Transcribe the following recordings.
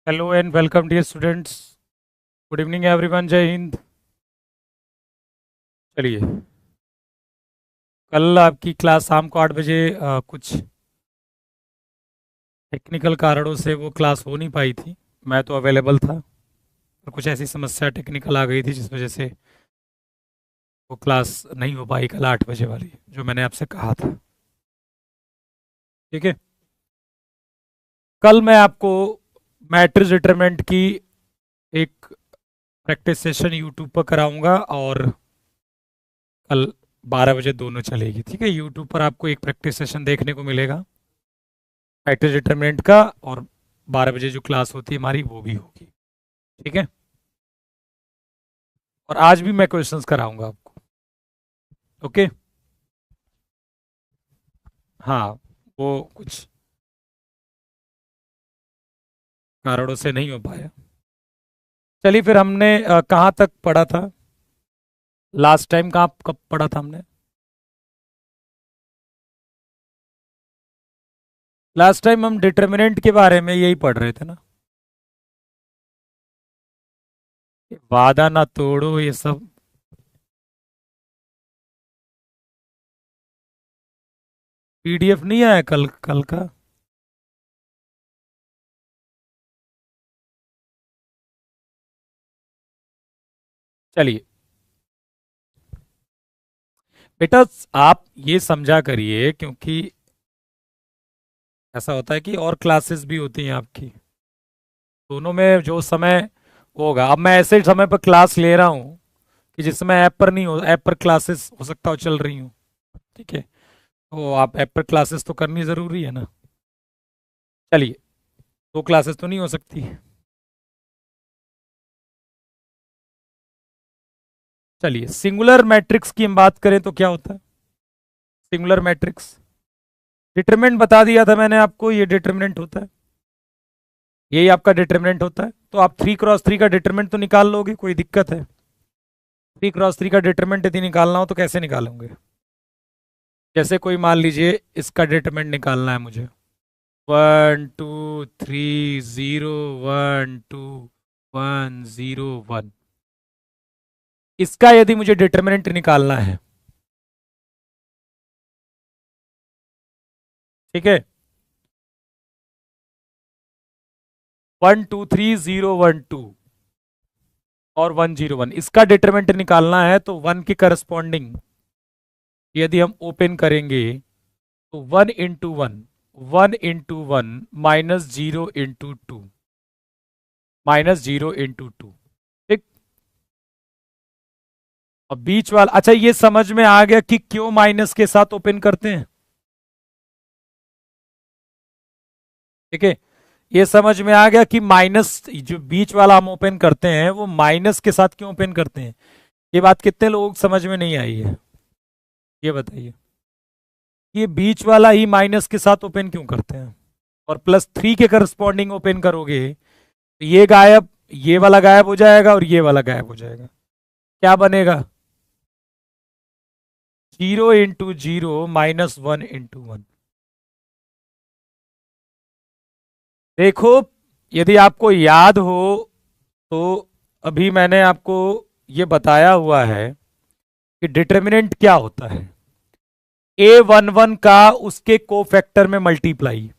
Hello and welcome dear students. Good evening everyone. जय हिंद। चलिए, कल आपकी क्लास शाम को 8 बजे कुछ टेक्निकल कारणों से वो क्लास हो नहीं पाई थी। मैं तो अवेलेबल था, पर कुछ ऐसी समस्या टेक्निकल आ गई थी जिस वजह से वो क्लास नहीं हो पाई कल 8 बजे वाली, जो मैंने आपसे कहा था। ठीक है, कल मैं आपको मैट्रिक्स डिटरमिनेंट की एक प्रैक्टिस सेशन यूट्यूब पर कराऊंगा और कल 12 बजे दोनों चलेगी। ठीक है, यूट्यूब पर आपको एक प्रैक्टिस सेशन देखने को मिलेगा मैट्रिक्स डिटरमिनेंट का, और 12 बजे जो क्लास होती है हमारी वो भी होगी। ठीक है, और आज भी मैं क्वेश्चंस कराऊंगा आपको। ओके, हाँ, वो कुछ कारणों से नहीं हो पाया। चलिए फिर, हमने कहाँ तक पढ़ा था लास्ट टाइम? कहाँ कब पढ़ा था हमने लास्ट टाइम? हम डिटरमिनेंट के बारे में यही पढ़ रहे थे ना। वादा ना तोड़ो, ये सब। पीडीएफ नहीं आया कल कल का? चलिए बेटा, आप ये समझा करिए, क्योंकि ऐसा होता है कि और क्लासेस भी होती हैं आपकी, दोनों में जो समय होगा। अब मैं ऐसे समय पर क्लास ले रहा हूँ कि जिस समय ऐप पर नहीं हो, ऐप पर क्लासेस हो सकता हो चल रही हूँ। ठीक है, तो आप ऐप पर क्लासेस तो करनी ज़रूरी है ना। चलिए, दो क्लासेस तो नहीं हो सकती। चलिए, सिंगुलर मैट्रिक्स की हम बात करें तो क्या होता है सिंगुलर मैट्रिक्स? डिटरमिनेंट बता दिया था मैंने आपको, ये डिटरमिनेंट होता है, यही आपका डिटरमिनेंट होता है। तो आप 3x3 का डिटरमिनेंट तो निकाल लोगे, कोई दिक्कत है? 3x3 का डिटरमिनेंट यदि निकालना हो तो कैसे निकालोगे? जैसे कोई मान लीजिए इसका डिटरमिनेंट निकालना है मुझे, 1 2 3 0 1 2 1 0 1। इसका यदि मुझे डिटरमिनेंट निकालना है, ठीक है, 1 2 3 0 1 2 और 1 0 1, इसका डिटरमिनेंट निकालना है तो 1 के करस्पॉन्डिंग यदि हम ओपन करेंगे तो 1 × 1, 1 × 1 -0 × 2, -0 × 2। ठीक, अब बीच वाला, अच्छा ये समझ में आ गया कि क्यों माइनस के साथ ओपन करते हैं? ठीक है, ये समझ में आ गया कि माइनस, जो बीच वाला हम ओपन करते हैं वो माइनस के साथ क्यों ओपन करते हैं। ये बात कितने लोगों को समझ में नहीं आई है, ये बताइए। ये बीच वाला ही माइनस के साथ ओपन क्यों करते हैं, और +3 के करस्पॉन्डिंग ओपन करोगे तो ये गायब, ये वाला गायब हो जाएगा और ये वाला गायब हो जाएगा। क्या बनेगा? 0 × 0 -1 × 1। देखो, यदि आपको याद हो तो अभी मैंने आपको ये बताया हुआ है कि डिटरमिनेंट क्या होता है। A11 का उसके कोफैक्टर में मल्टीप्लाई,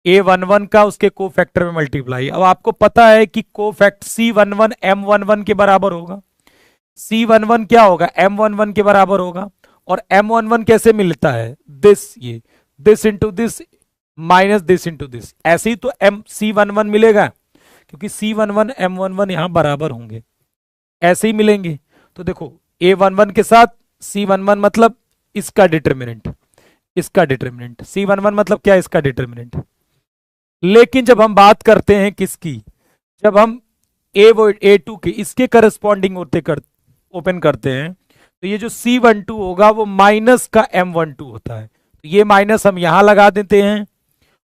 A11 का उसके कोफैक्टर में मल्टीप्लाई। अब आपको पता है कि कोफैक्ट C11 M11 के बराबर होगा। C11 क्या होगा? M11 के बराबर होगा। और M11 कैसे मिलता है? ये this into this minus this into this, ऐसे ही तो C11 मिलेगा, क्योंकि C11 M11 यहां बराबर होंगे, ऐसे ही मिलेंगे। तो देखो, A11 के साथ C11 मतलब इसका डिटरमिनेंट, इसका डिटरमिनेंट C11 मतलब क्या? इसका डिटरमिनेंट। लेकिन जब हम बात करते हैं किसकी, जब हम A2 के इसके करस्पॉन्डिंग होते ओपन करते हैं, तो ये जो C12 होगा वो माइनस का M12 होता है। तो ये माइनस हम यहां लगा देते हैं,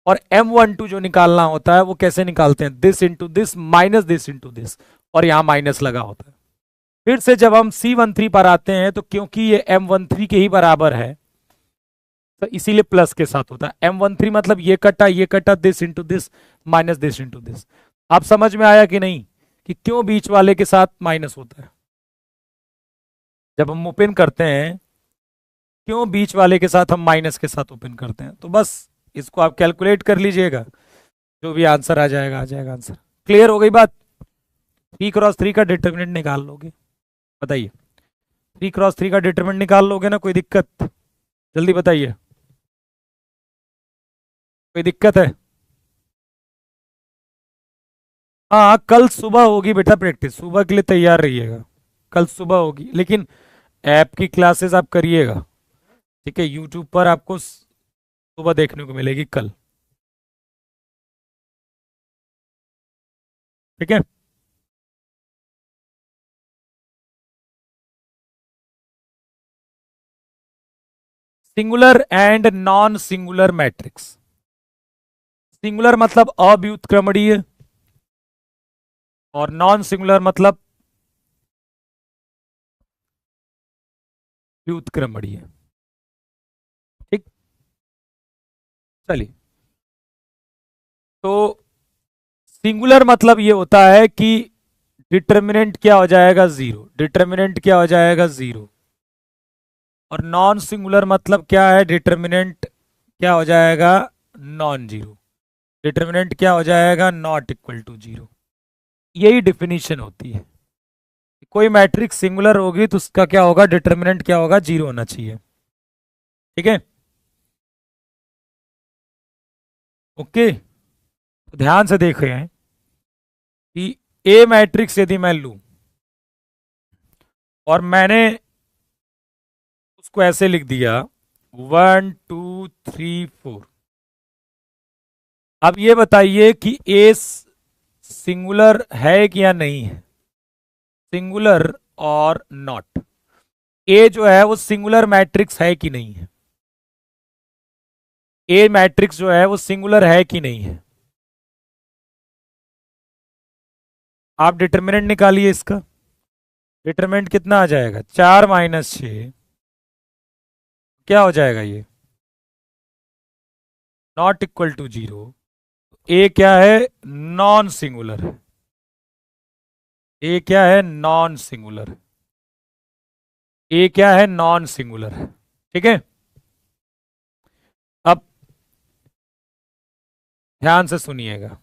और M12 जो निकालना होता है वो कैसे निकालते हैं? This into this minus this into this, और यहां माइनस लगा होता है। फिर से जब हम C13 पर आते हैं, तो क्योंकि ये M13 के ही बराबर है तो इसीलिए प्लस के साथ होता है। M13 मतलब ये कटा this into this minus this into this. आप समझ में आया कि नहीं कि क्यों बीच वाले के साथ माइनस होता है? जब हम ओपन करते हैं क्यों बीच वाले के साथ हम माइनस के साथ ओपन करते हैं? तो बस इसको आप कैलकुलेट कर लीजिएगा, जो भी आंसर आ जाएगा आंसर। क्लियर हो गई बात? 3x3 का डिटरमिनेंट निकाल लोगे, बताइए 3x3 का डिटरमिनेंट निकाल लोगे ना? कोई दिक्कत? जल्दी बताइए, कोई दिक्कत है? हाँ कल सुबह होगी बेटा प्रैक्टिस, सुबह के लिए तैयार रहिएगा, कल सुबह होगी। लेकिन ऐप की क्लासेस आप करिएगा, ठीक है? यूट्यूब पर आपको सुबह देखने को मिलेगी कल, ठीक है? Singular and non singular matrix. Singular मतलब अव्युत्क्रमणीय और नॉन सिंगुलर मतलब व्युत्क्रमणीय, ठीक? चलिए, तो सिंगुलर मतलब ये होता है कि डिटर्मिनेंट क्या हो जाएगा? जीरो। डिटर्मिनेंट क्या हो जाएगा? जीरो। और नॉन सिंगुलर मतलब क्या है? डिटर्मिनेंट क्या हो जाएगा? Non zero. डिटर्मिनेंट क्या हो जाएगा? Not equal to zero. यही डिफिनीशन होती है। कोई मैट्रिक्स सिंगुलर होगी तो उसका क्या होगा? डिटर्मिनेंट क्या होगा? जीरो होना चाहिए, ठीक है? ओके, तो ध्यान से देख रहे हैं कि ए मैट्रिक्स यदि मैं लूं और मैंने उसको ऐसे लिख दिया 1 2 3 4, अब ये बताइए कि ए सिंगुलर है कि या नहीं है? सिंगुलर और नॉट। ए जो है वो सिंगुलर मैट्रिक्स है कि नहीं है? ए मैट्रिक्स जो है वो सिंगुलर है कि नहीं है? आप डिटर्मिनेंट निकालिए इसका। डिटर्मिनेंट कितना आ जाएगा? 4 माइनस 6, क्या हो जाएगा ये? Not equal to zero. A क्या है? नॉन सिंगुलर है। ए क्या है? Non singular. ए क्या है? नॉन सिंगुलर है, ठीक है? अब ध्यान से सुनिएगा,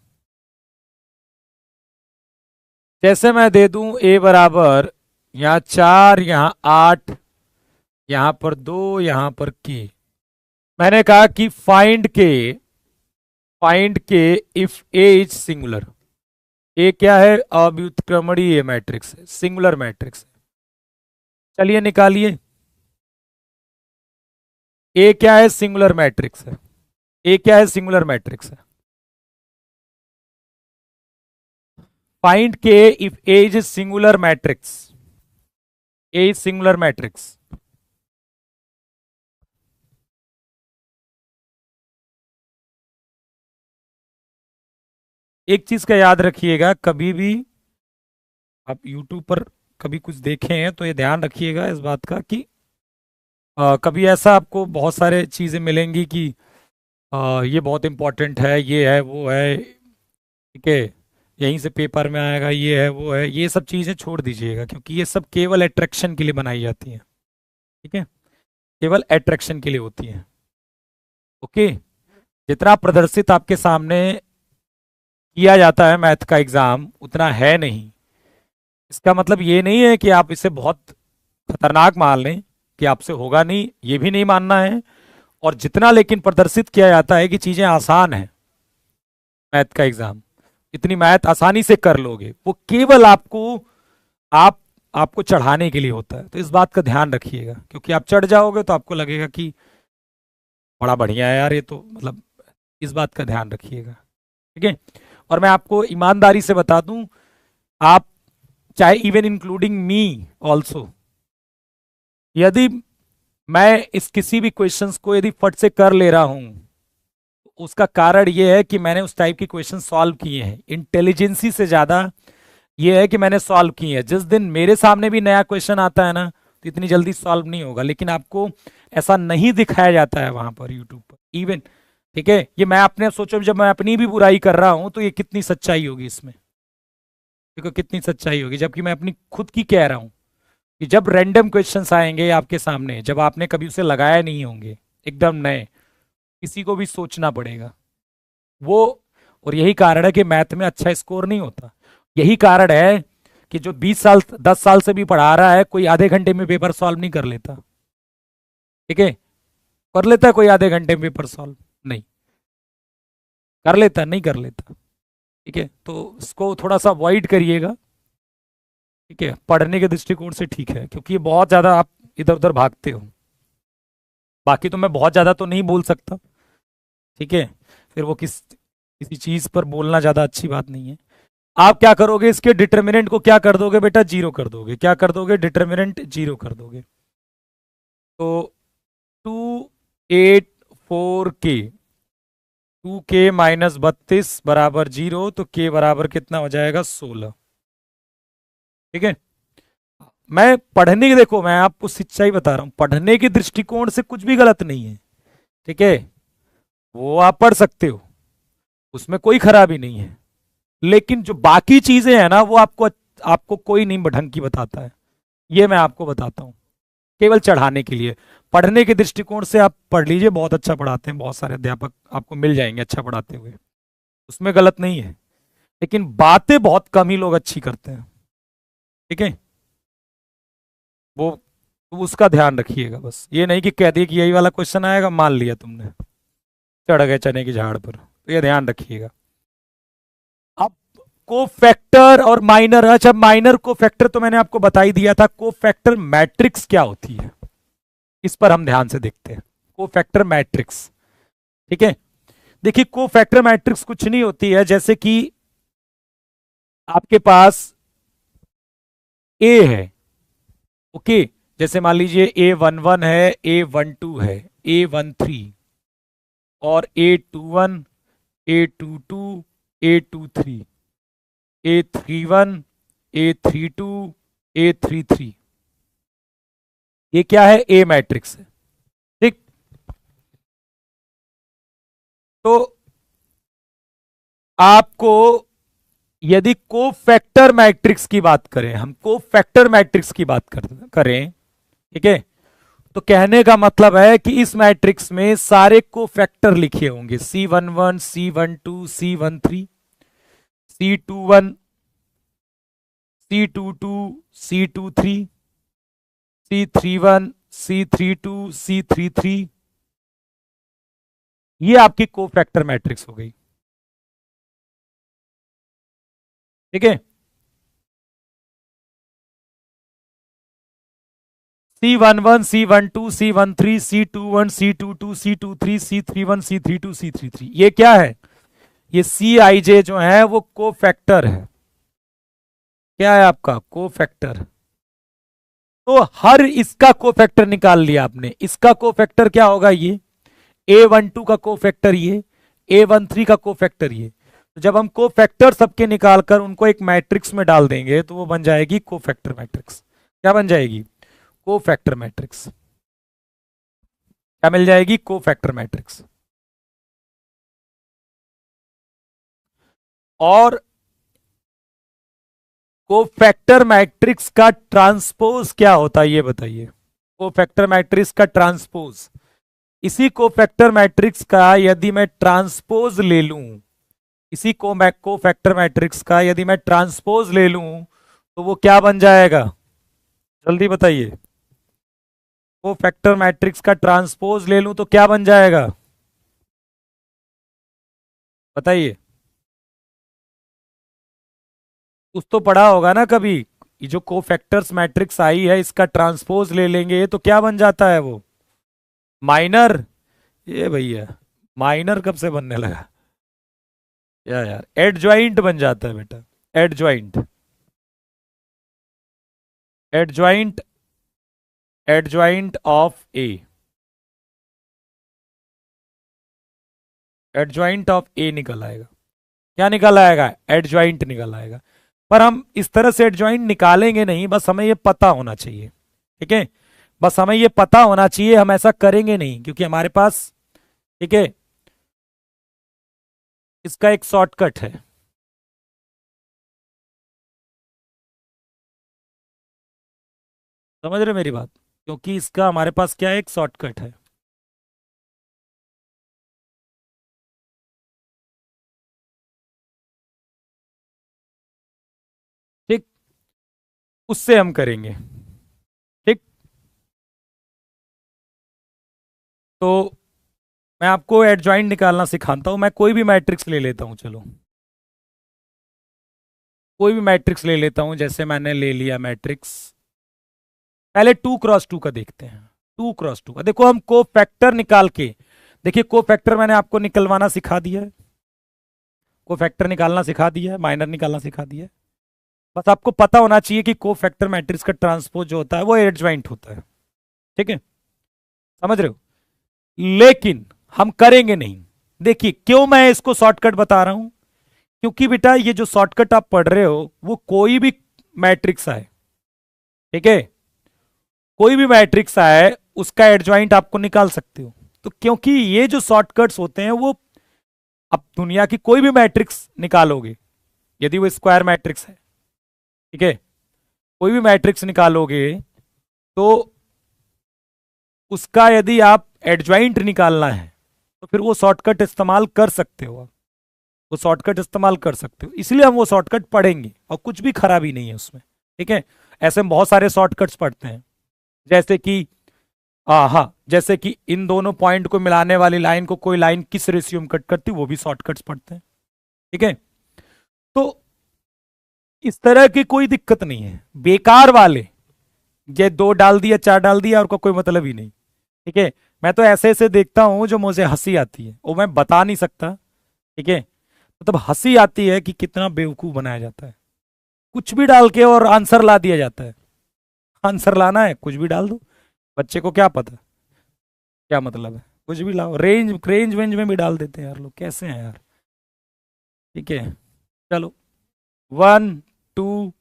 जैसे मैं दे दूं ए बराबर यहां 4, यहां 8, यहां पर 2, यहां पर के। मैंने कहा कि फाइंड के इफ ए इज सिंगुलर। ए क्या है? अव्युत्क्रमणीय मैट्रिक्स है, सिंगुलर मैट्रिक्स है। चलिए निकालिए, ए क्या है? सिंगुलर मैट्रिक्स है। ए क्या है? सिंगुलर मैट्रिक्स है। फाइंड के if A is singular matrix. A is singular matrix. एक चीज का याद रखिएगा, कभी भी आप YouTube पर कभी कुछ देखें हैं तो ये ध्यान रखिएगा इस बात का कि कभी ऐसा आपको बहुत सारे चीजें मिलेंगी कि ये बहुत इंपॉर्टेंट है, ये है, वो है, ठीक है, यहीं से पेपर में आएगा, ये है, वो है। ये सब चीजें छोड़ दीजिएगा, क्योंकि ये सब केवल अट्रैक्शन के लिए बनाई जाती हैं, ठीक है? केवल अट्रैक्शन के लिए होती हैं, ओके? जितना प्रदर्शित आपके सामने किया जाता है मैथ का एग्जाम, उतना है नहीं। इसका मतलब ये नहीं है कि आप इसे बहुत खतरनाक मान लें कि आपसे होगा नहीं, ये भी नहीं मानना है। और जितना लेकिन प्रदर्शित किया जाता है कि चीजें आसान है, मैथ का एग्जाम, इतनी मैथ आसानी से कर लोगे, वो केवल आप आपको चढ़ाने के लिए होता है। तो इस बात का ध्यान रखिएगा, क्योंकि आप चढ़ जाओगे तो आपको लगेगा कि बड़ा बढ़िया है यार ये तो, मतलब इस बात का ध्यान रखिएगा, ठीक है? और मैं आपको ईमानदारी से बता दूं, आप चाहे इवन इंक्लूडिंग मी ऑल्सो, यदि मैं इस किसी भी क्वेश्चंस को यदि फट से कर ले रहा हूं, तो उसका कारण यह है कि मैंने उस टाइप की क्वेश्चन सॉल्व किए हैं। इंटेलिजेंसी से ज्यादा यह है कि मैंने सॉल्व किए हैं। जिस दिन मेरे सामने भी नया क्वेश्चन आता है ना, तो इतनी जल्दी सॉल्व नहीं होगा, लेकिन आपको ऐसा नहीं दिखाया जाता है वहां पर यूट्यूब पर। इवन ठीक है, ये मैं अपने सोचो, जब मैं अपनी भी बुराई कर रहा हूं तो ये कितनी सच्चाई होगी इसमें, देखो कितनी सच्चाई होगी, जबकि मैं अपनी खुद की कह रहा हूं कि जब रैंडम क्वेश्चंस आएंगे आपके सामने, जब आपने कभी उसे लगाया नहीं होंगे, एकदम नए, किसी को भी सोचना पड़ेगा वो। और यही कारण है कि मैथ में अच्छा स्कोर नहीं होता। यही कारण है कि जो 20 साल 10 साल से भी पढ़ा रहा है, कोई आधे घंटे में पेपर सॉल्व नहीं कर लेता। ठीक है, कर लेता है कोई आधे घंटे में पेपर सॉल्व? नहीं कर लेता, नहीं कर लेता। ठीक है, तो इसको थोड़ा सा अवॉइड करिएगा। ठीक है, पढ़ने के दृष्टिकोण से ठीक है, क्योंकि ये बहुत ज्यादा आप इधर उधर भागते हो। बाकी तो मैं बहुत ज्यादा तो नहीं बोल सकता, ठीक है, फिर वो किसी चीज पर बोलना ज्यादा अच्छी बात नहीं है। आप क्या करोगे, इसके डिटर्मिनेंट को क्या कर दोगे बेटा, जीरो कर दोगे। क्या कर दोगे, डिटर्मिनेंट जीरो कर दोगे। तो 284k, 2k माइनस 32 बराबर जीरो, तो k बराबर कितना हो जाएगा, 16। ठीक है, मैं पढ़ने की, देखो मैं आपको सच्चाई बता रहा हूं, पढ़ने के दृष्टिकोण से कुछ भी गलत नहीं है। ठीक है, वो आप पढ़ सकते हो, उसमें कोई खराबी नहीं है। लेकिन जो बाकी चीजें हैं ना, वो आपको आपको कोई नहीं ढंग की बताता है। ये मैं आपको बताता हूँ, केवल चढ़ाने के लिए। पढ़ने के दृष्टिकोण से आप पढ़ लीजिए, बहुत अच्छा पढ़ाते हैं, बहुत सारे अध्यापक आपको मिल जाएंगे अच्छा पढ़ाते हुए, उसमें गलत नहीं है। लेकिन बातें बहुत कम ही लोग अच्छी करते हैं। ठीक है, वो तो उसका ध्यान रखिएगा बस। ये नहीं कि कह दिए कि यही वाला क्वेश्चन आएगा, मान लिया तुमने, चढ़ गए चने की झाड़ पर, तो ये ध्यान रखिएगा। अब कोफैक्टर और माइनर, अच्छा माइनर कोफैक्टर तो मैंने आपको बता ही दिया था। कोफैक्टर मैट्रिक्स क्या होती है, इस पर हम ध्यान से देखते हैं। कोफैक्टर मैट्रिक्स, ठीक है, देखिए कोफैक्टर मैट्रिक्स कुछ नहीं होती है, जैसे कि आपके पास ए है, ओके, जैसे मान लीजिए A11 है, A12 है, A13, और A21, A22, A23, A31, A32, A33, ये क्या है, ए मैट्रिक्स है। ठीक, तो आपको यदि कोफैक्टर मैट्रिक्स की बात करें, हम कोफैक्टर मैट्रिक्स की बात करें, ठीक है, तो कहने का मतलब है कि इस मैट्रिक्स में सारे कोफैक्टर लिखे होंगे, C11, C12, C13, C21, C22, C23, C31, C32, C33, ये आपकी कोफैक्टर मैट्रिक्स हो गई। ठीक है, C11, C12, C13, C21, C22, C23, C31, C32, C33, ये क्या है, ये CIJ जो है वो कोफैक्टर है। क्या है आपका, कोफैक्टर। तो हर इसका कोफैक्टर निकाल लिया आपने, इसका कोफैक्टर क्या होगा, ये A12 का कोफैक्टर, ये A13 का कोफैक्टर, ये। तो जब हम कोफैक्टर सबके निकालकर उनको एक मैट्रिक्स में डाल देंगे, तो वो बन जाएगी कोफैक्टर मैट्रिक्स। क्या बन जाएगी, कोफैक्टर मैट्रिक्स। क्या मिल जाएगी, कोफैक्टर मैट्रिक्स। और कोफैक्टर मैट्रिक्स का ट्रांसपोज क्या होता है, ये बताइए। कोफैक्टर मैट्रिक्स का ट्रांसपोज, इसी कोफैक्टर मैट्रिक्स का यदि मैं ट्रांसपोज ले लूं, इसी कोफैक्टर मैट्रिक्स का यदि मैं ट्रांसपोज ले लूं, तो वो क्या बन जाएगा, जल्दी बताइए। कोफैक्टर मैट्रिक्स का ट्रांसपोज ले लूं तो क्या बन जाएगा, बताइए। कुछ तो पढ़ा होगा ना कभी, ये जो कोफैक्टर्स मैट्रिक्स आई है, इसका ट्रांसपोज ले लेंगे तो क्या बन जाता है वो, माइनर। ये भैया माइनर कब से बनने लगा, यार एडजॉइंट बन जाता है बेटा, adjoint, adjoint, adjoint of A, adjoint of A निकल आएगा। क्या निकल आएगा, एडजॉइंट निकल आएगा। पर हम इस तरह से एडजॉइंट निकालेंगे नहीं, बस हमें ये पता होना चाहिए। ठीक है, बस हमें ये पता होना चाहिए, हम ऐसा करेंगे नहीं, क्योंकि हमारे पास, ठीक है, इसका एक शॉर्टकट है। समझ रहे मेरी बात? क्योंकि इसका हमारे पास क्या है, एक शॉर्टकट है। ठीक, उससे हम करेंगे। ठीक, तो मैं आपको एडजॉइंट निकालना सिखाता हूं। मैं कोई भी मैट्रिक्स ले लेता हूं, चलो कोई भी मैट्रिक्स ले लेता हूं। जैसे मैंने ले लिया मैट्रिक्स, पहले 2 क्रॉस 2 का देखते हैं। 2 क्रॉस 2 का देखो, हम को फैक्टर निकाल के, देखिए को फैक्टर मैंने आपको निकलवाना सिखा दिया है, को फैक्टर निकालना सिखा दिया है, माइनर निकालना सिखा दिया है। बस आपको पता होना चाहिए कि को फैक्टर मैट्रिक्स का ट्रांसपोज जो होता है वो एडजॉइंट होता है। ठीक है, समझ रहे हो? लेकिन हम करेंगे नहीं। देखिए क्यों मैं इसको शॉर्टकट बता रहा हूं, क्योंकि बेटा ये जो शॉर्टकट आप पढ़ रहे हो वो कोई भी मैट्रिक्स आए, ठीक है, कोई भी मैट्रिक्स आए उसका एडजॉइंट आपको निकाल सकते हो। तो क्योंकि ये जो शॉर्टकट्स होते हैं वो, अब दुनिया की कोई भी मैट्रिक्स निकालोगे, यदि वो स्क्वायर मैट्रिक्स है, ठीक है, कोई भी मैट्रिक्स निकालोगे तो उसका यदि आप एडजॉइंट निकालना है तो फिर वो शॉर्टकट इस्तेमाल कर सकते हो आप, वो शॉर्टकट इस्तेमाल कर सकते हो। इसलिए हम वो शॉर्टकट पढ़ेंगे और कुछ भी खराबी नहीं है उसमें। ठीक है, ऐसे हम बहुत सारे शॉर्टकट्स पढ़ते हैं, जैसे कि हाँ, जैसे कि इन दोनों पॉइंट को मिलाने वाली लाइन को कोई लाइन किस रेशियो में कट करती, वो भी शॉर्टकट्स पढ़ते हैं। ठीक है, तो इस तरह की कोई दिक्कत नहीं है। बेकार वाले, ये 2 डाल दिया 4 डाल दिया और का कोई मतलब ही नहीं। ठीक है, मैं तो ऐसे ऐसे देखता हूं जो मुझे हंसी आती है, वो मैं बता नहीं सकता। ठीक है, मतलब हंसी आती है कि कितना बेवकूफ बनाया जाता है, कुछ भी डाल के और आंसर ला दिया जाता है। आंसर लाना है कुछ भी डाल दो, बच्चे को क्या पता क्या मतलब है, कुछ भी लाओ, रेंज रेंज वेंज में भी डाल देते हैं यार लोग, कैसे हैं यार। ठीक है, चलो 1 2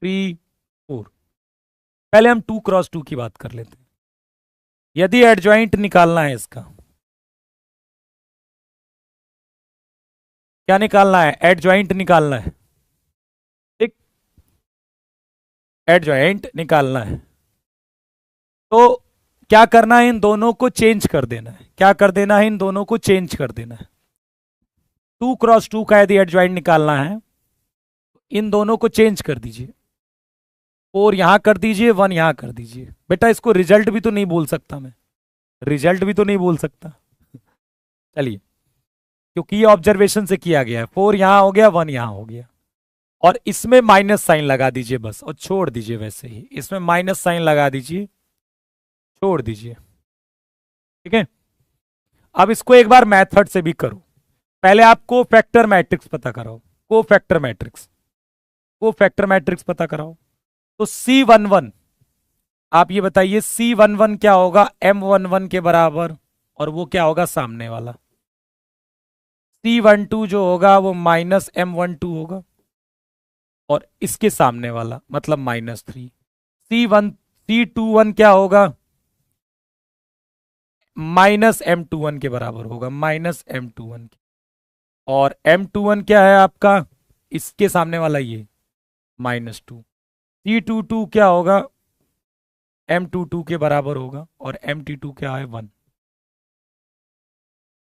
3 4, पहले हम 2 क्रॉस 2 की बात कर लेते हैं। यदि एडजॉइंट निकालना है इसका, क्या निकालना है, एडजॉइंट निकालना है। ठीक, एडजॉइंट निकालना है तो क्या करना है, इन दोनों को चेंज कर देना है। क्या कर देना है, इन दोनों को चेंज कर देना है। 2 क्रॉस 2 का यदि एडजॉइंट निकालना है, इन दोनों को चेंज कर दीजिए। 4 यहां कर दीजिए, 1 यहां कर दीजिए। बेटा इसको रिजल्ट भी तो नहीं बोल सकता मैं, रिजल्ट भी तो नहीं बोल सकता। चलिए, क्योंकि ये ऑब्जर्वेशन से किया गया है, 4 यहां हो गया, 1 यहां हो गया, और इसमें माइनस साइन लगा दीजिए बस, और छोड़ दीजिए। वैसे ही इसमें माइनस साइन लगा दीजिए, छोड़ दीजिए। ठीक है, अब इसको एक बार मेथड से भी करो। पहले आप को फैक्टर मैट्रिक्स पता कराओ, को फैक्टर मैट्रिक्स, को फैक्टर मैट्रिक्स पता कराओ। तो C11, आप ये बताइए C11 क्या होगा, M11 के बराबर, और वो क्या होगा सामने वाला। C12 जो होगा वो -M12 होगा, और इसके सामने वाला मतलब -3। C21 क्या होगा, -M21 के बराबर होगा, -M21 के। और M21 क्या है आपका, इसके सामने वाला ये -2। C22 क्या होगा, M22 के बराबर होगा, और M22 क्या है, 1।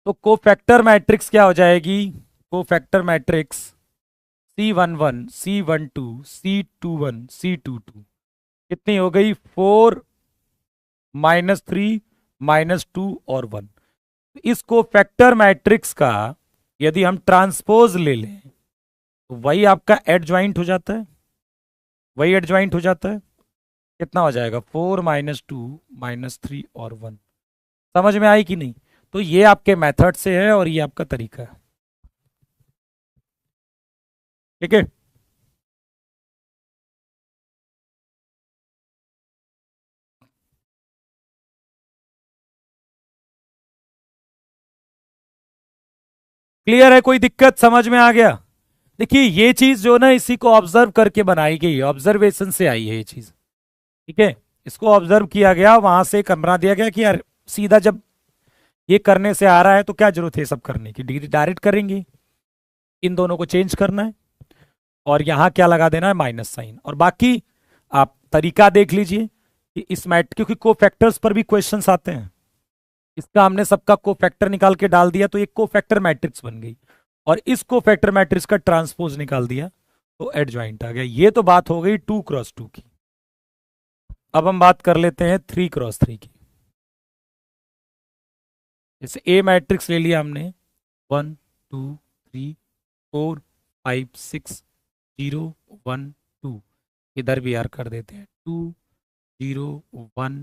तो कोफैक्टर मैट्रिक्स क्या हो जाएगी, cofactor matrix C11 C12 C21 C22 कितनी हो गई, 4 -3 -2 और 1। इस कोफैक्टर मैट्रिक्स का यदि हम ट्रांसपोज ले लें तो वही आपका एडजॉइंट हो जाता है, वही एडजॉइंट हो जाता है। कितना हो जाएगा, 4 -2 -3 और 1। समझ में आई कि नहीं? तो ये आपके मेथड से है और ये आपका तरीका है। ठीक है, क्लियर है, कोई दिक्कत समझ में आ गया? देखिए ये चीज जो ना इसी को ऑब्जर्व करके बनाई गई है, ऑब्जर्वेशन से आई है ये चीज। ठीक है, इसको ऑब्जर्व किया गया, वहां से कमरा दिया गया कि यार सीधा जब ये करने से आ रहा है तो क्या जरूरत है सब करने की, डिग्री डायरेक्ट करेंगे। इन दोनों को चेंज करना है और यहां क्या लगा देना है, माइनस साइन। और बाकी आप तरीका देख लीजिए कि इस मैट, क्योंकि कोफैक्टर्स पर भी क्वेश्चंस आते हैं, इसका हमने सबका कोफैक्टर निकाल के डाल दिया तो ये कोफैक्टर मैट्रिक्स बन गई, और इस कोफैक्टर मैट्रिक्स का ट्रांसपोज निकाल दिया तो एडजॉइंट आ गया। ये तो बात हो गई 2x2 की। अब हम बात कर लेते हैं 3x3 की। जैसे ए मैट्रिक्स ले लिया हमने, 1 2 3 4 5 6 0 1 2, इधर भी यार कर देते हैं 2 0 1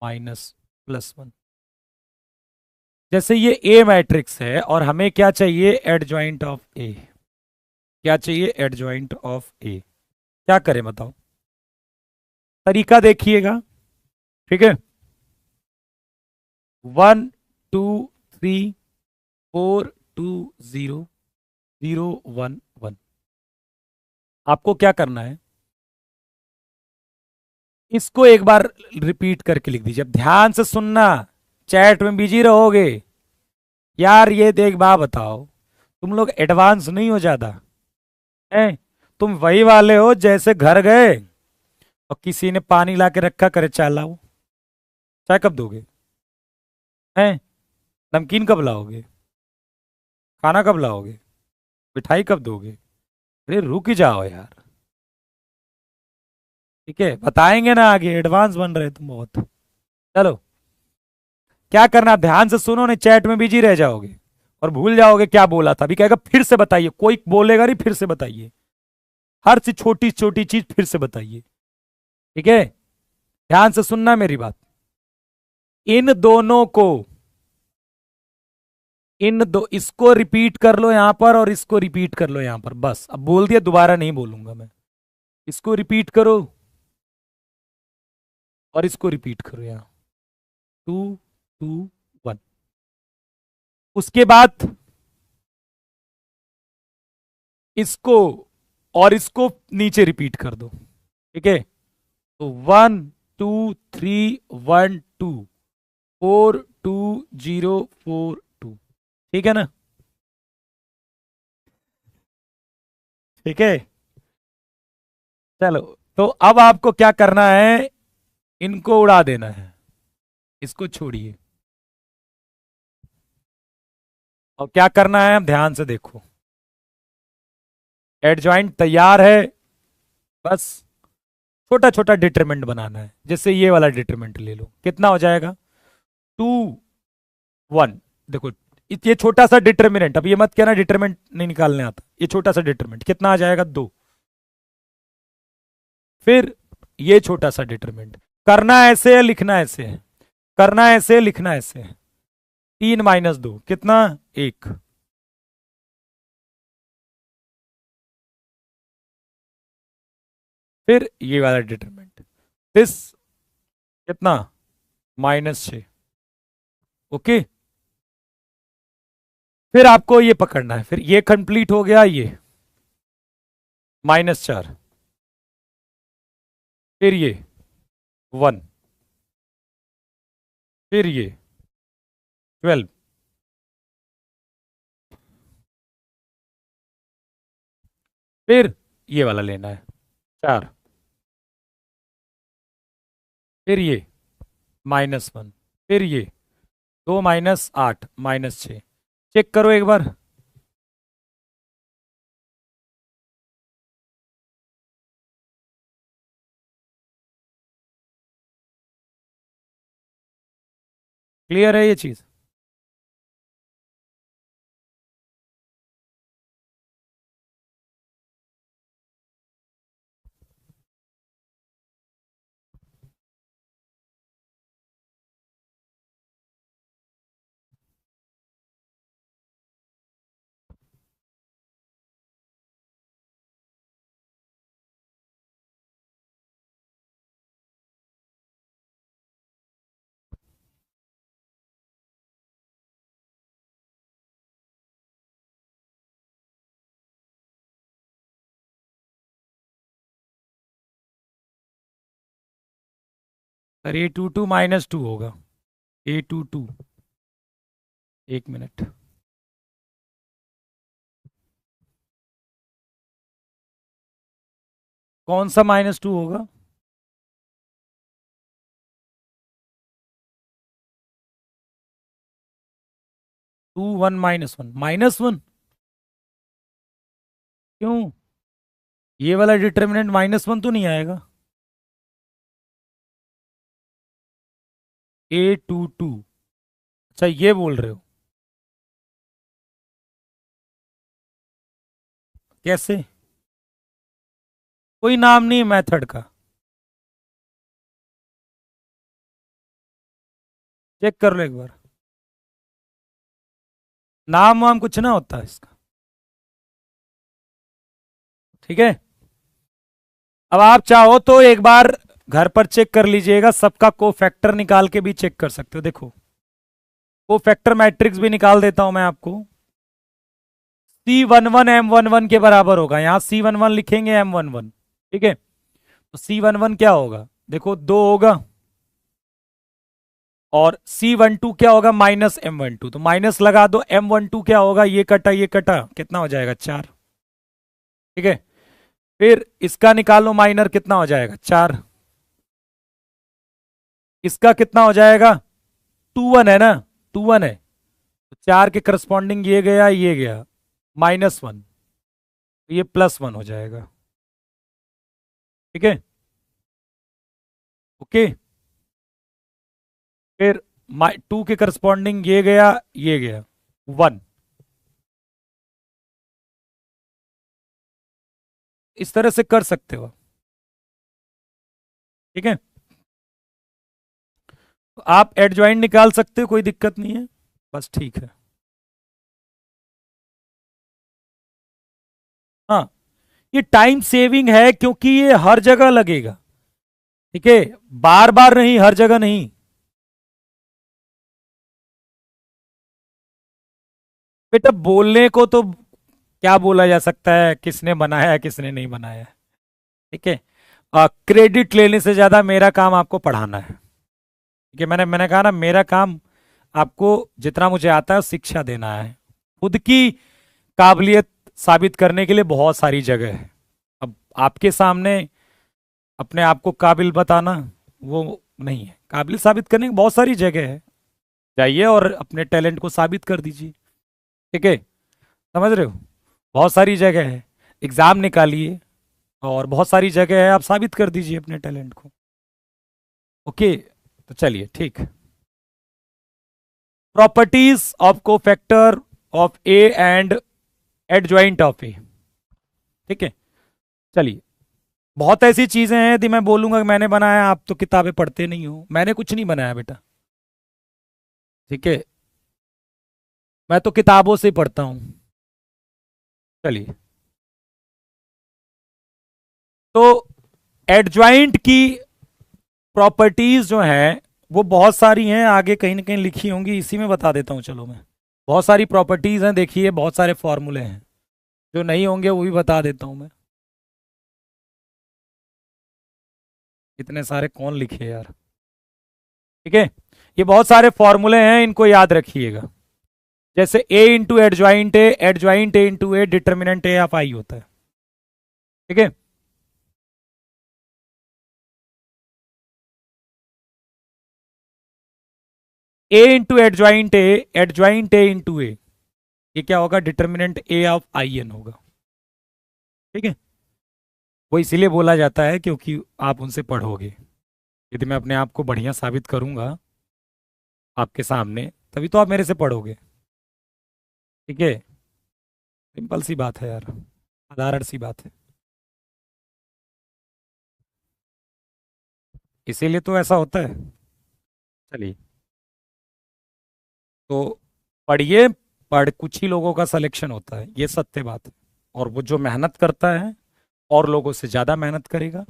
-+1। जैसे ये ए मैट्रिक्स है और हमें क्या चाहिए, एडजॉइंट ऑफ ए। क्या चाहिए, एडजॉइंट ऑफ ए। क्या करें बताओ, तरीका देखिएगा, ठीक है। 1 2 3 4 2 0 0 1 1। आपको क्या करना है, इसको एक बार रिपीट करके लिख दीजिए। अब ध्यान से सुनना, चैट में बिजी रहोगे यार। ये देख बा बताओ, तुम लोग एडवांस नहीं हो ज्यादा हैं। तुम वही वाले हो जैसे घर गए और किसी ने पानी ला के रखा, करे चाय लाओ। चाय कब दोगे हैं, नमकीन कब लाओगे, खाना कब लाओगे, मिठाई कब दोगे। अरे रुक ही जाओ यार, ठीक है, बताएंगे ना आगे। एडवांस बन रहे तुम बहुत। चलो, क्या करना, ध्यान से सुनो, नहीं चैट में बिजी रह जाओगे और भूल जाओगे क्या बोला था। अभी कहेगा फिर से बताइए, कोई बोलेगा नहीं फिर से बताइए, हर सी छोटी छोटी चीज फिर से बताइए, ठीक है। ध्यान से सुनना मेरी बात। इन दोनों को, इन दो, इसको रिपीट कर लो यहां पर और इसको रिपीट कर लो यहां पर, बस। अब बोल दिया, दोबारा नहीं बोलूंगा मैं। इसको रिपीट करो और इसको रिपीट करो यहां, 2 2 1। उसके बाद इसको और इसको नीचे रिपीट कर दो, ठीक है। तो 1 2 3 1 2 4 2 0 4 2, ठीक है ना, ठीक है। चलो, तो अब आपको क्या करना है, इनको उड़ा देना है, इसको छोड़िए। और क्या करना है, अब ध्यान से देखो, एडजॉइंट तैयार है, बस छोटा छोटा डिटरमिनेंट बनाना है। जैसे ये वाला डिटरमिनेंट ले लो, कितना हो जाएगा, 2 1। देखो, ये छोटा सा डिटरमिनेंट, अब ये मत कहना डिटरमिनेंट नहीं निकालने आता, ये छोटा सा डिटरमिनेंट कितना आ जाएगा, 2। फिर ये छोटा सा डिटरमिनेंट, करना ऐसे है, लिखना ऐसे है, करना ऐसे है, लिखना ऐसे है। 3 - 2 कितना, 1। फिर ये वाला डिटरमिनेंट, दिस कितना, -6। ओके, फिर आपको ये पकड़ना है, फिर ये कंप्लीट हो गया, ये -4। फिर ये 1। फिर ये 12। फिर ये वाला लेना है, 4। फिर ये -1। फिर ये 2 - 8 -6। चेक करो एक बार, क्लियर है ये चीज। अरे A22 -2 होगा, A22। 1 मिनट, कौन सा -2 होगा? 2 1 -1 -1? क्यों? ये वाला डिटर्मिनेंट -1 तो नहीं आएगा। A22, अच्छा ये बोल रहे हो? कैसे? कोई नाम नहीं मेथड का? चेक कर लो एक बार। नाम वाम कुछ ना होता है इसका। ठीक है, अब आप चाहो तो एक बार घर पर चेक कर लीजिएगा, सबका कोफैक्टर निकाल के भी चेक कर सकते हो। देखो, कोफैक्टर मैट्रिक्स भी निकाल देता हूं मैं आपको। C11 M11 के बराबर होगा, यहां C11 लिखेंगे, M11। ठीक है, तो C11 क्या होगा? देखो 2 होगा, और C12 क्या होगा? -M12, तो माइनस लगा दो। M12 क्या होगा? ये कटा ये कटा, कितना हो जाएगा? 4। ठीक है, फिर इसका निकालो माइनर, कितना हो जाएगा? 4। इसका कितना हो जाएगा? 2 1 है ना, 2 1 है, तो 4 के करस्पॉन्डिंग ये गया -1, ये +1 हो जाएगा। ठीक है, ओके। फिर 2 के करस्पॉन्डिंग ये गया 1। इस तरह से कर सकते हो। ठीक है, तो आप एडजॉइंट निकाल सकते हो, कोई दिक्कत नहीं है, बस ठीक है। हाँ, ये टाइम सेविंग है क्योंकि ये हर जगह लगेगा। ठीक है, बार बार नहीं, हर जगह नहीं। बेटा बोलने को तो क्या बोला जा सकता है, किसने बनाया है किसने नहीं बनाया है। ठीक है, क्रेडिट लेने से ज्यादा मेरा काम आपको पढ़ाना है। ठीक है, मैंने कहा ना, मेरा काम आपको जितना मुझे आता है शिक्षा देना है। खुद की काबिलियत साबित करने के लिए बहुत सारी जगह है। अब आपके सामने अपने आप को काबिल बताना वो नहीं है, काबिल साबित करने की बहुत सारी जगह है। जाइए और अपने टैलेंट को साबित कर दीजिए। ठीक है, समझ रहे हो? बहुत सारी जगह है, एग्जाम निकालिए और बहुत सारी जगह है, आप साबित कर दीजिए अपने टैलेंट को। ओके, तो चलिए ठीक। Properties of cofactor of A and adjoint of A. ठीक है, चलिए, बहुत ऐसी चीजें हैं यदि मैं बोलूंगा कि मैंने बनाया, आप तो किताबें पढ़ते नहीं हो। मैंने कुछ नहीं बनाया बेटा। ठीक है, मैं तो किताबों से पढ़ता हूं। चलिए, तो एडजॉइंट की प्रॉपर्टीज जो हैं वो बहुत सारी हैं, आगे कहीं ना कहीं लिखी होंगी, इसी में बता देता हूं। चलो, मैं बहुत सारी प्रॉपर्टीज हैं, देखिए बहुत सारे फॉर्मूले हैं, जो नहीं होंगे वो भी बता देता हूं मैं। इतने सारे कौन लिखे यार। ठीक है, ये बहुत सारे फॉर्मूले हैं, इनको याद रखिएगा। जैसे adjoint A into A determinant A of I होता है। ठीक है, A into adjoint A into A, ये क्या होगा? Determinant A of I n होगा। ठीक है, वो इसीलिए बोला जाता है क्योंकि आप उनसे पढ़ोगे। यदि मैं अपने आप को बढ़िया साबित करूंगा आपके सामने, तभी तो आप मेरे से पढ़ोगे। ठीक है, सिंपल सी बात है यार, साधारण सी बात है, इसीलिए तो ऐसा होता है। चलिए, तो पढ़िए, पढ़ कुछ ही लोगों का सिलेक्शन होता है, ये सत्य बात है। और वो जो मेहनत करता है और लोगों से ज्यादा मेहनत करेगा,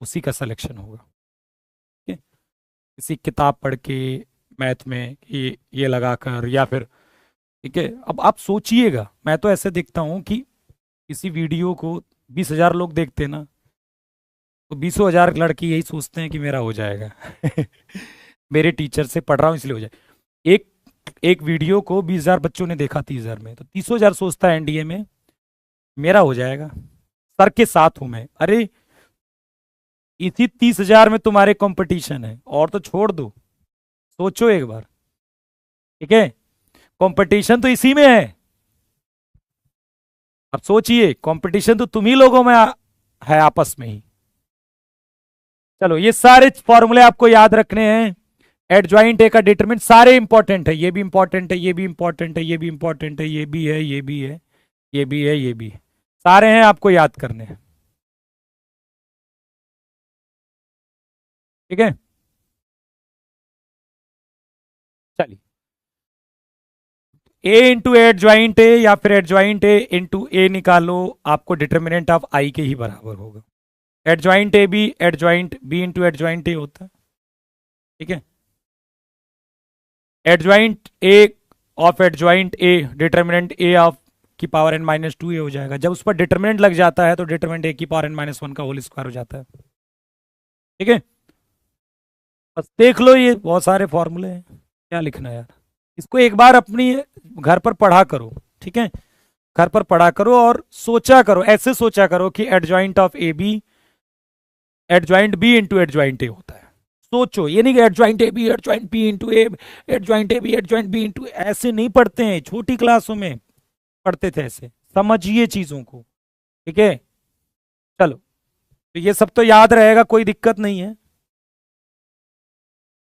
उसी का सिलेक्शन होगा। ठीक है, किसी किताब पढ़ के मैथ में ये लगाकर या फिर, ठीक है, अब आप सोचिएगा, मैं तो ऐसे देखता हूं कि किसी वीडियो को 20,000 लोग देखते हैं ना, तो 20,000 लड़के यही सोचते हैं कि मेरा हो जाएगा। मेरे टीचर से पढ़ रहा हूँ इसलिए हो जाए। एक एक वीडियो को 20,000 बच्चों ने देखा 30,000 में, तो 30,000 सोचता है एनडीए में मेरा हो जाएगा, सर के साथ हूं मैं। अरे इसी 30,000 में तुम्हारे कंपटीशन है, और तो छोड़ दो, सोचो एक बार। ठीक है, कंपटीशन तो इसी में है। अब सोचिए, कंपटीशन तो तुम ही लोगों में है आपस में ही। चलो, ये सारे फॉर्मूले आपको याद रखने हैं। एडजॉइंट ए का डिटरमिनेंट सारे इंपॉर्टेंट है, ये भी इंपॉर्टेंट है, ये भी इंपॉर्टेंट है, ये भी इंपॉर्टेंट है, ये भी है, ये भी है, ये भी है, ये भी है, सारे हैं, आपको याद करने हैं। ठीक है, चलिए, ए इंटू एडजॉइंट ए या फिर एडजॉइंट ए इंटू ए निकालो, आपको डिटर्मिनेंट ऑफ आई के ही बराबर होगा। Adjoint A B, adjoint B into adjoint A होता है। ठीक है, adjoint A of adjoint A, determinant A of की power n minus two A हो जाएगा। जब उस पर डिटर्मिनेंट लग जाता है तो डिटर्मिनेंट ए की पावर एन माइनस वन का होल स्क्वायर हो जाता है। ठीक है, बस देख लो, ये बहुत सारे फॉर्मूले हैं, क्या लिखना है यार। इसको एक बार अपनी घर पर पढ़ा करो। ठीक है, घर पर पढ़ा करो और सोचा करो, ऐसे सोचा करो कि adjoint of A B adjoint B into adjoint A होता है। सोचो, ये नहीं कि adjoint A B adjoint B into A, adjoint A B adjoint B into, ऐसे नहीं पढ़ते हैं, छोटी क्लासों में पढ़ते थे ऐसे। समझिए चीजों को। ठीक है, चलो, तो ये सब तो याद रहेगा, कोई दिक्कत नहीं है।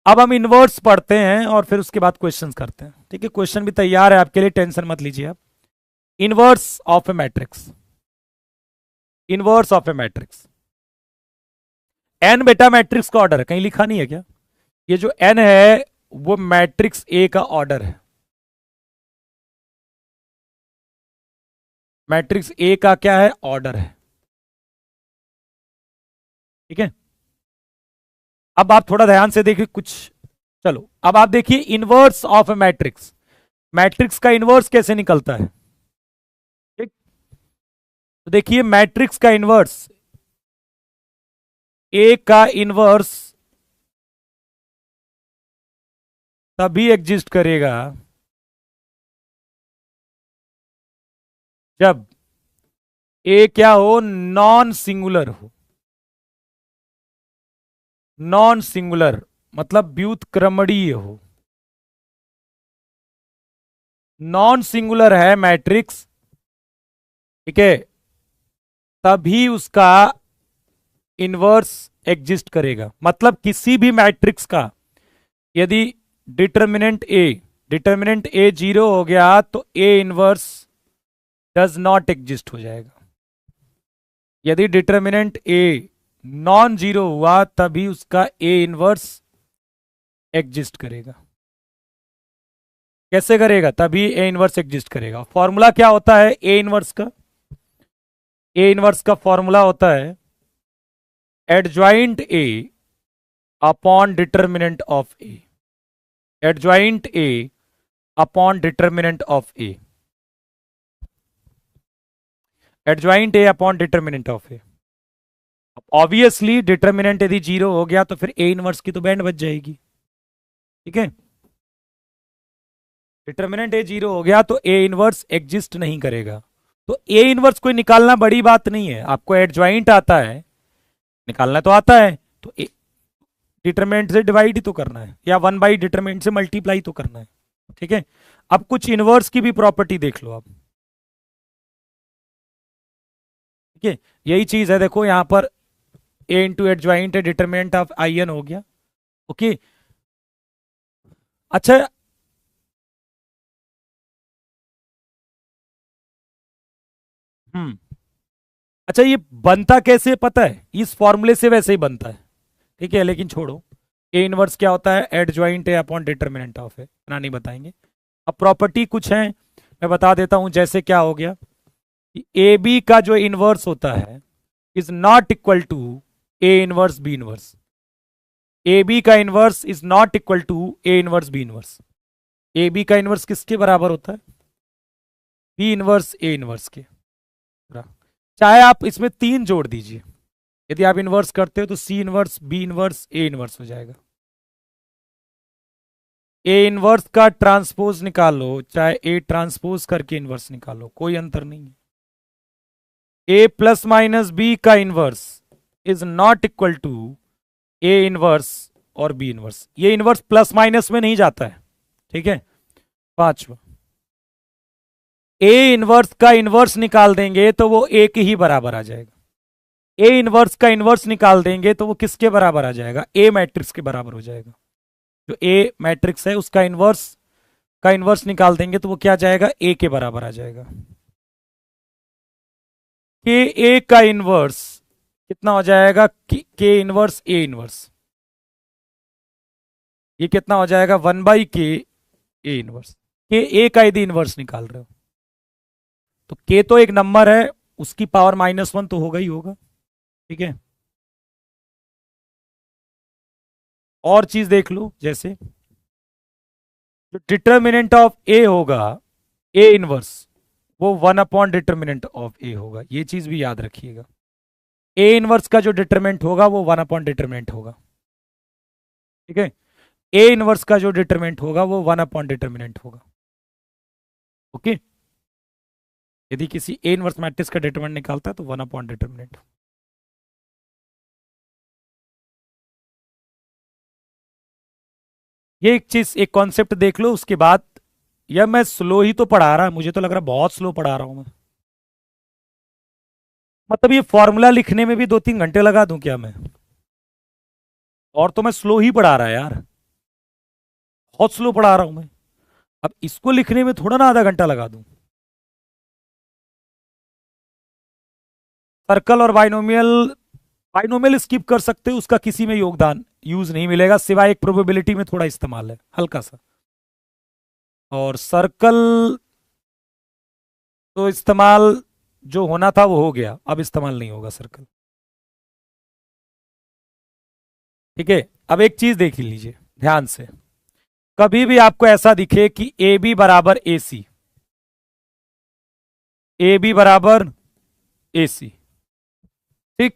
अब हम इनवर्स पढ़ते हैं और फिर उसके बाद क्वेश्चंस करते हैं। ठीक है, क्वेश्चन भी तैयार है आपके लिए, टेंशन मत लीजिए आप। Inverse of a matrix, inverse of a matrix, n बेटा मैट्रिक्स का ऑर्डर है, कहीं लिखा नहीं है क्या? ये जो एन है वो मैट्रिक्स ए का ऑर्डर है। मैट्रिक्स ए का क्या है? ऑर्डर है। ठीक है, अब आप थोड़ा ध्यान से देखिए कुछ। चलो, अब आप देखिए inverse of a matrix, matrix का इनवर्स कैसे निकलता है। ठीक, तो देखिए मैट्रिक्स का इनवर्स, ए का इनवर्स तभी एग्जिस्ट करेगा जब ए क्या हो? नॉन सिंगुलर हो। नॉन सिंगुलर मतलब व्युत्क्रमणीय हो। नॉन सिंगुलर है मैट्रिक्स, ठीक है, तभी उसका इनवर्स एग्जिस्ट करेगा। मतलब किसी भी मैट्रिक्स का यदि डिटर्मिनेंट ए जीरो हो गया तो A inverse does not exist हो जाएगा। यदि डिटर्मिनेंट ए नॉन जीरो हुआ तभी उसका ए इनवर्स एग्जिस्ट करेगा। कैसे करेगा? तभी ए इनवर्स एग्जिस्ट करेगा। फॉर्मूला क्या होता है ए इनवर्स का? ए इनवर्स का फॉर्मूला होता है adjoint A upon determinant of A, adjoint A upon determinant of A, adjoint A upon determinant of A. Obviously determinant यदि जीरो हो गया तो फिर ए इनवर्स की तो बैंड बच जाएगी। ठीक है, डिटर्मिनेंट ए जीरो हो गया तो ए इनवर्स एग्जिस्ट नहीं करेगा। तो ए इनवर्स कोई निकालना बड़ी बात नहीं है, आपको एडजॉइंट आता है, निकालना तो आता है, तो डिटर्मिनेंट से डिवाइड ही तो करना है या वन बाई डिटर्मिनेंट से मल्टीप्लाई तो करना है। ठीक है, अब कुछ इनवर्स की भी प्रॉपर्टी देख लो आप। ठीक है, यही चीज है, देखो यहां पर ए इंटू एडजॉइंट है, डिटर्मिनेंट ऑफ आई एन हो गया। ओके, अच्छा, हम्म, अच्छा, ये बनता कैसे पता है? इस फॉर्मूले से वैसे ही बनता है। ठीक है, लेकिन छोड़ो, ए इनवर्स क्या होता है? Adjoint A upon determinant of A, इतना नहीं बताएंगे। अब प्रॉपर्टी कुछ है, मैं बता देता हूं। जैसे क्या हो गया कि ए बी का जो इनवर्स होता है is not equal to A inverse B inverse. A B का inverse is not equal to A inverse B inverse. A B का इनवर्स किसके बराबर होता है? बी इनवर्स ए इनवर्स के। चाहे आप इसमें तीन जोड़ दीजिए, यदि आप इनवर्स करते हो तो C inverse B inverse A inverse हो जाएगा। ए इनवर्स का ट्रांसपोज निकालो, चाहे ए ट्रांसपोज करके इनवर्स निकालो, कोई अंतर नहीं है। ए प्लस माइनस बी का inverse is not equal to A inverse और बी इनवर्स। ये इनवर्स प्लस माइनस में नहीं जाता है, ठीक है। पांचवा, ए इनवर्स का इनवर्स निकाल देंगे तो वो ए के ही बराबर आ जाएगा। ए इनवर्स का इनवर्स निकाल देंगे तो वो किसके बराबर आ जाएगा? ए मैट्रिक्स के बराबर हो जाएगा। जो ए मैट्रिक्स है उसका इनवर्स का इनवर्स निकाल देंगे तो वो क्या आ जाएगा? ए के बराबर आ जाएगा। के ए का इनवर्स कितना हो जाएगा? के इनवर्स ए इनवर्स, ये कितना हो जाएगा? 1/k A inverse. के ए का यदि इनवर्स निकाल रहे हो तो के तो एक नंबर है, उसकी पावर -1 तो होगा ही होगा, ठीक है। और चीज देख लो, जैसे जो डिटर्मिनेंट ऑफ ए होगा ए इनवर्स, वो 1/डिटर्मिनेंट ऑफ ए होगा। ये चीज भी याद रखिएगा। ए इनवर्स का जो डिटर्मिनेंट होगा वो 1/डिटर्मिनेंट होगा, ठीक है। ए इनवर्स का जो डिटर्मिनेंट होगा वो 1/डिटर्मिनेंट होगा, ओके। यदि किसी ए इनवर्स मैट्रिक्स का डिटर्मिनेंट निकालता है तो 1/डिटर्मिनेंट। ये एक चीज, एक कॉन्सेप्ट देख लो, उसके बाद। यह मैं स्लो ही तो पढ़ा रहा, मुझे तो लग रहा बहुत स्लो पढ़ा रहा हूं मैं। मतलब ये फॉर्मूला लिखने में भी 2-3 घंटे लगा दूं क्या मैं? और तो मैं स्लो ही पढ़ा रहा है यार, बहुत स्लो पढ़ा रहा हूं मैं। अब इसको लिखने में थोड़ा ना आधा घंटा लगा दूं। सर्कल और बाइनोमियल, बाइनोमियल स्किप कर सकते हो, उसका किसी में योगदान यूज नहीं मिलेगा, सिवाय एक प्रोबेबिलिटी में थोड़ा इस्तेमाल है हल्का सा। और सर्कल तो इस्तेमाल जो होना था वो हो गया, अब इस्तेमाल नहीं होगा सर्कल, ठीक है। अब एक चीज देख लीजिए ध्यान से, कभी भी आपको ऐसा दिखे कि ए बी बराबर ए सी, ए बी बराबर ए सी, ठीक,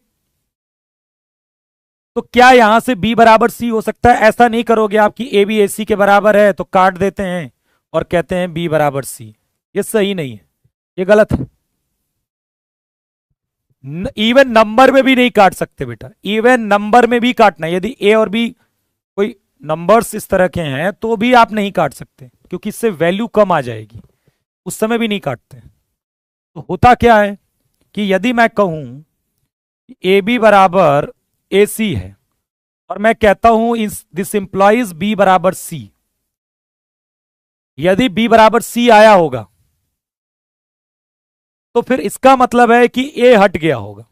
तो क्या यहां से बी बराबर सी हो सकता है? ऐसा नहीं करोगे आप कि ए बी ए सी के बराबर है तो काट देते हैं और कहते हैं बी बराबर सी। ये सही नहीं है, ये गलत है। इवन नंबर में भी नहीं काट सकते बेटा, इवन नंबर में भी काटना, यदि ए और बी कोई नंबर्स इस तरह के हैं तो भी आप नहीं काट सकते, क्योंकि इससे वैल्यू कम आ जाएगी, उस समय भी नहीं काटते। तो होता क्या है कि यदि मैं कहूं ए बी बराबर ए सी है और मैं कहता हूं दिस इंप्लॉइज बी बराबर सी, यदि बी बराबर सी आया होगा तो फिर इसका मतलब है कि ए हट गया होगा,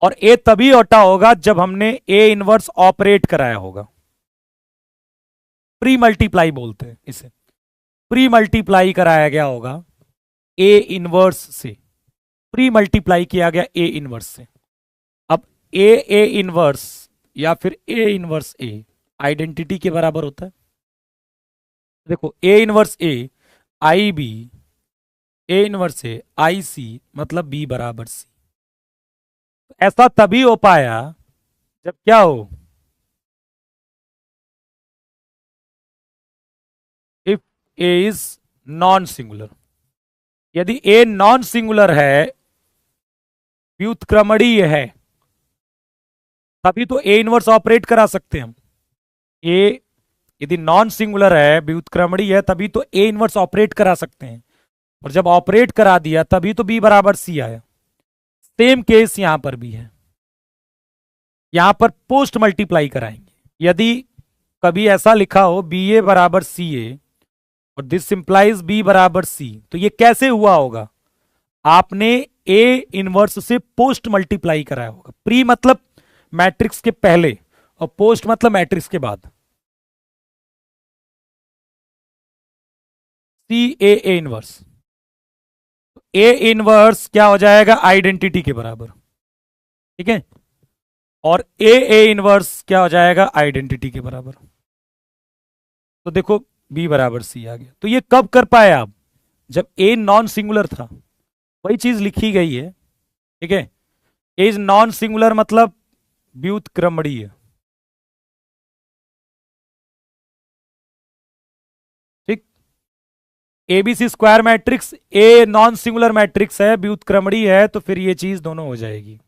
और ए तभी हटा होगा जब हमने ए इनवर्स ऑपरेट कराया होगा। प्री मल्टीप्लाई बोलते हैं इसे, प्री मल्टीप्लाई कराया गया होगा ए इनवर्स से, प्री मल्टीप्लाई किया गया ए इनवर्स से। अब ए इनवर्स या फिर ए इनवर्स ए आइडेंटिटी के बराबर होता है। देखो A inverse A I B, A inverse A I C, मतलब बी बराबर सी। ऐसा तभी हो पाया जब क्या हो, if A is non singular. यदि ए नॉन सिंगुलर है, व्युत्क्रमणीय है, तभी तो ए इनवर्स ऑपरेट करा सकते हैं हम। ए यदि नॉन सिंगुलर है, व्युत्क्रमणीय है, तभी तो ए इनवर्स ऑपरेट करा सकते हैं, और जब ऑपरेट करा दिया तभी तो बी बराबर सी आया। सेम केस यहां पर भी है, यहां पर पोस्ट मल्टीप्लाई कराएंगे। यदि कभी ऐसा लिखा हो बी ए बराबर सी ए और दिस इंप्लाइज बी बराबर सी, तो ये कैसे हुआ होगा? आपने ए इनवर्स से पोस्ट मल्टीप्लाई कराया होगा। प्री मतलब मैट्रिक्स के पहले और पोस्ट मतलब मैट्रिक्स के बाद। सी ए इनवर्स, ए इनवर्स क्या हो जाएगा? आइडेंटिटी के बराबर, ठीक है। और ए इनवर्स क्या हो जाएगा? आइडेंटिटी के बराबर। तो देखो बी बराबर सी आ गया। तो ये कब कर पाए आप? जब ए नॉन सिंगुलर था। वही चीज लिखी गई है, ठीक है। ए इज नॉन सिंगुलर मतलब व्युत्क्रमणीय, ठीक। ABC square matrix a non singular matrix है, व्युत्क्रमणीय है, तो फिर ये चीज दोनों हो जाएगी।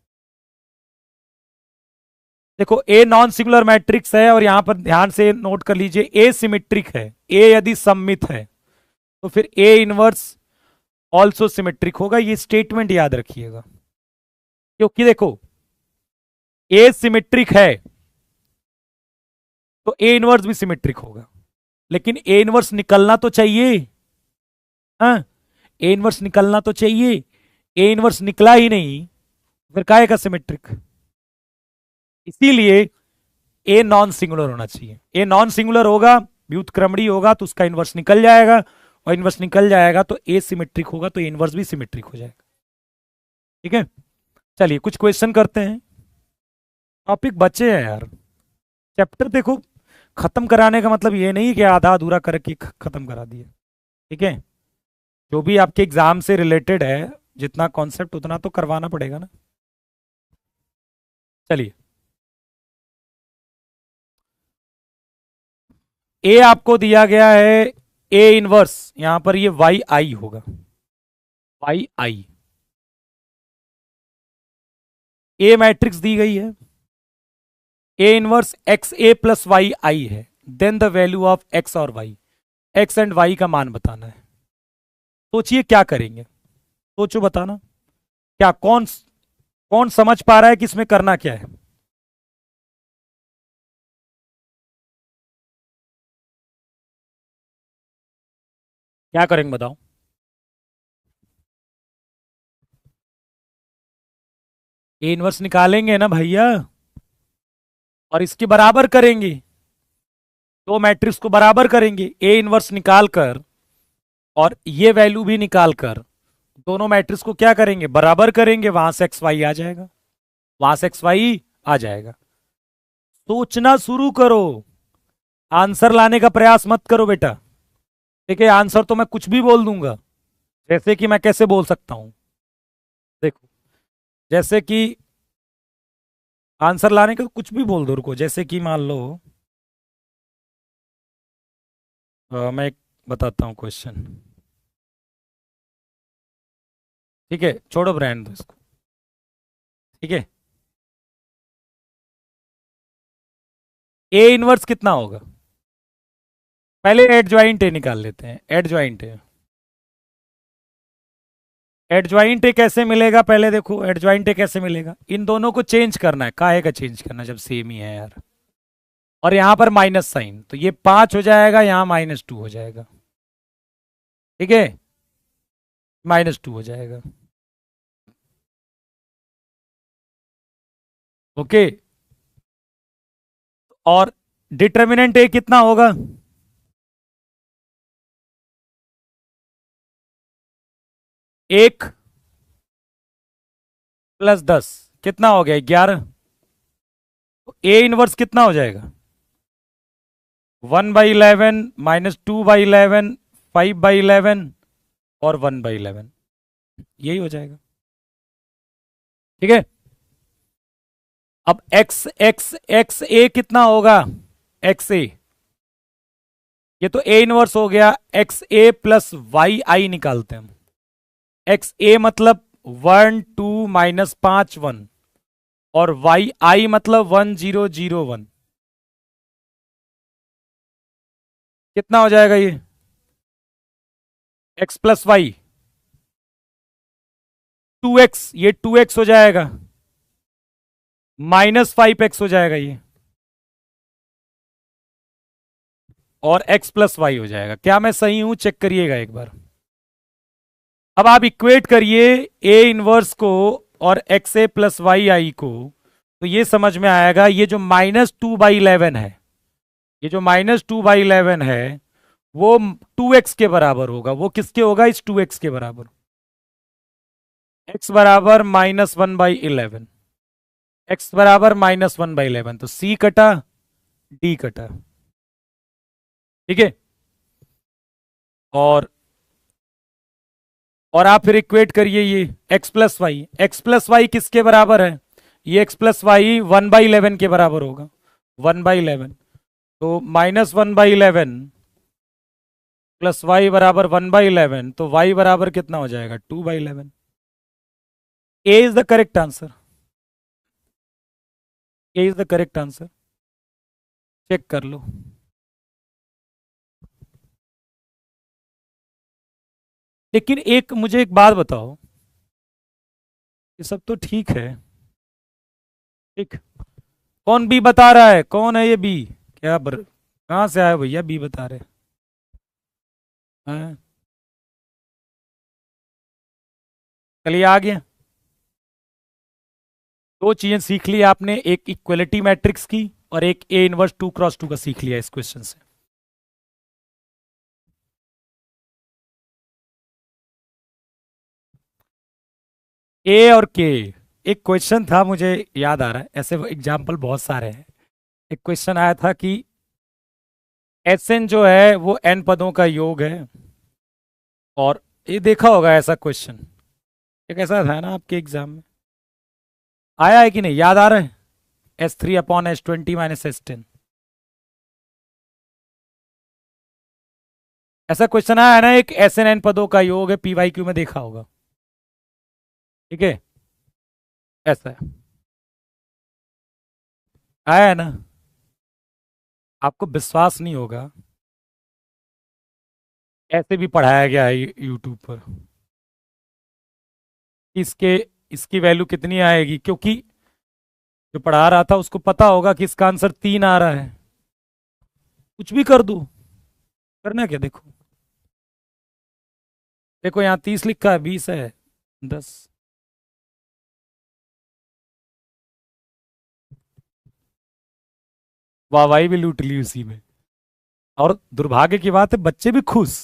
देखो ए नॉन सिंगुलर मैट्रिक्स है और यहां पर ध्यान से नोट कर लीजिए ए सिमेट्रिक है। ए यदि सममित है तो फिर ए इनवर्स ऑल्सो सिमेट्रिक होगा। ये स्टेटमेंट याद रखिएगा, क्योंकि देखो ए सिमेट्रिक है तो ए इनवर्स भी सिमेट्रिक होगा, लेकिन ए इनवर्स निकलना तो चाहिए। हाँ, ए इनवर्स निकलना तो चाहिए। ए इनवर्स निकला ही नहीं, फिर काहे का सिमेट्रिक। इसीलिए ए नॉन सिंगुलर होना चाहिए। ए नॉन सिंगुलर होगा, व्युत्क्रमणीय होगा, तो उसका इनवर्स निकल जाएगा, और इनवर्स निकल जाएगा तो ए सिमेट्रिक होगा, तो ए इनवर्स भी सिमेट्रिक हो जाएगा। ठीक है, चलिए कुछ क्वेश्चन करते हैं। टॉपिक बचे हैं यार। चैप्टर देखो, खत्म कराने का मतलब ये नहीं कि आधा अधूरा करके खत्म करा दिया। ठीक है, जो भी आपके एग्जाम से रिलेटेड है, जितना कॉन्सेप्ट उतना तो करवाना पड़ेगा ना। चलिए, ए आपको दिया गया है, ए इनवर्स, यहां पर ये वाई आई होगा, वाई आई। ए मैट्रिक्स दी गई है, A inverse X A plus Y I है, then the value of X और वाई, एक्स एंड वाई का मान बताना है। सोचिए क्या करेंगे, सोचो बताना। क्या कौन कौन समझ पा रहा है कि इसमें करना क्या है? क्या करेंगे बताओ। ए इनवर्स निकालेंगे ना भैया, और इसके बराबर करेंगे, दो मैट्रिक्स को बराबर करेंगे, ए इनवर्स निकालकर और ये वैल्यू भी निकालकर दोनों मैट्रिक्स को क्या करेंगे, बराबर करेंगे, वहां से एक्स वाई आ जाएगा, वहां से एक्स वाई आ जाएगा। सोचना शुरू करो, आंसर लाने का प्रयास मत करो बेटा। ठीक है, आंसर तो मैं कुछ भी बोल दूंगा। जैसे कि मैं कैसे बोल सकता हूं, देखो, जैसे कि आंसर लाने का तो कुछ भी बोल दो, रुको, जैसे कि मान लो मैं एक बताता हूं क्वेश्चन। ठीक है, छोड़ो, ब्रांड दो इसको। ठीक है, ए इनवर्स कितना होगा, पहले एडजॉइंट ए निकाल लेते हैं। एडजॉइंट ए, एडजॉइंट ए कैसे मिलेगा, पहले देखो एडजॉइंट ए कैसे मिलेगा। इन दोनों को चेंज करना है, काहे का चेंज करना जब सेम ही है यार। और यहां पर माइनस साइन, तो ये 5 हो जाएगा, यहां -2 हो जाएगा। ठीक है, -2 हो जाएगा। ओके, और डिटर्मिनेंट ए कितना होगा, 1 + 10 कितना हो गया, 11। ए इनवर्स कितना हो जाएगा, 1/11 -2/11 5/11 और 1/11, यही हो जाएगा। ठीक है, अब एक्स एक्स एक्स ए कितना होगा, एक्स ए, ये तो ए इनवर्स हो गया, एक्स ए प्लस वाई आई निकालते हैं हम। एक्स ए मतलब 1 2 -5 1, और वाई आई मतलब 1 0 0 1, कितना हो जाएगा ये, एक्स प्लस वाई 2x, ये 2x हो जाएगा, -5x हो जाएगा ये, और x + y हो जाएगा। क्या मैं सही हूं, चेक करिएगा एक बार। अब आप इक्वेट करिए ए इनवर्स को और एक्स ए प्लस वाई आई को, तो ये समझ में आएगा, ये जो -2/11 है, ये जो -2/11 है, वो 2x के बराबर होगा। वो किसके होगा, इस 2x के बराबर। x बराबर -1/11, x बराबर -1/11, तो c कटा, d कटा। ठीक है, और आप फिर इक्वेट करिए ये x + y, x + y किसके बराबर है, ये x + y 1/11 के बराबर होगा, 1/11, तो -1/11 प्लस y बराबर 1/11, तो y बराबर कितना हो जाएगा, 2/11। A is the correct answer, A is the correct answer, check कर लो। लेकिन एक मुझे एक बात बताओ, ये सब तो ठीक है, ठीक, कौन बी बता रहा है, कौन है ये बी, क्या कहाँ से आया भैया बी बता रहे हैं? चलिए आ गया। दो चीजें सीख ली आपने, एक इक्वलिटी मैट्रिक्स की और एक ए इनवर्स 2x2 का सीख लिया इस क्वेश्चन से। ए और के, एक क्वेश्चन था मुझे याद आ रहा है, ऐसे एग्जाम्पल बहुत सारे हैं। एक क्वेश्चन आया था कि एन जो है वो एन पदों का योग है, और ये देखा होगा ऐसा क्वेश्चन, एक ऐसा था ना आपके एग्जाम में, आया है कि नहीं, याद आ रहा है? S3/S20 - S10, ऐसा क्वेश्चन आया है ना, एक SN पदों का योग है, PYQ में देखा होगा, ठीक है, ऐसा है, आया है ना? आपको विश्वास नहीं होगा, ऐसे भी पढ़ाया गया है यूट्यूब पर, इसके इसकी वैल्यू कितनी आएगी, क्योंकि जो पढ़ा रहा था उसको पता होगा कि इसका आंसर 3 आ रहा है, कुछ भी कर दूं, करना क्या, देखो देखो यहाँ 30 लिखा है, 20 है, 10, वाहवाही भी लूट ली उसी में। और दुर्भाग्य की बात है बच्चे भी खुश,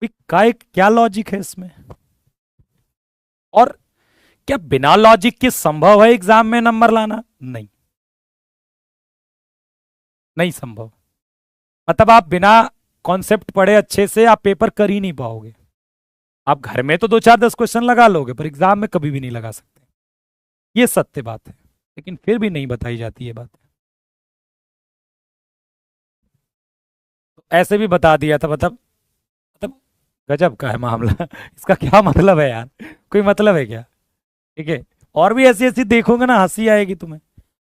क्या लॉजिक है इसमें, और क्या बिना लॉजिक के संभव है एग्जाम में नंबर लाना? नहीं, नहीं संभव, मतलब आप बिना कॉन्सेप्ट पढ़े अच्छे से आप पेपर कर ही नहीं पाओगे। आप घर में तो 2 4 10 क्वेश्चन लगा लोगे, पर एग्जाम में कभी भी नहीं लगा सकते, ये सत्य बात है, लेकिन फिर भी नहीं बताई जाती ये बात। तो ऐसे भी बता दिया था, मतलब गजब का है मामला इसका क्या मतलब है यार, कोई मतलब है क्या? ठीक है, और भी ऐसी ऐसी देखोगे ना, हंसी आएगी तुम्हें,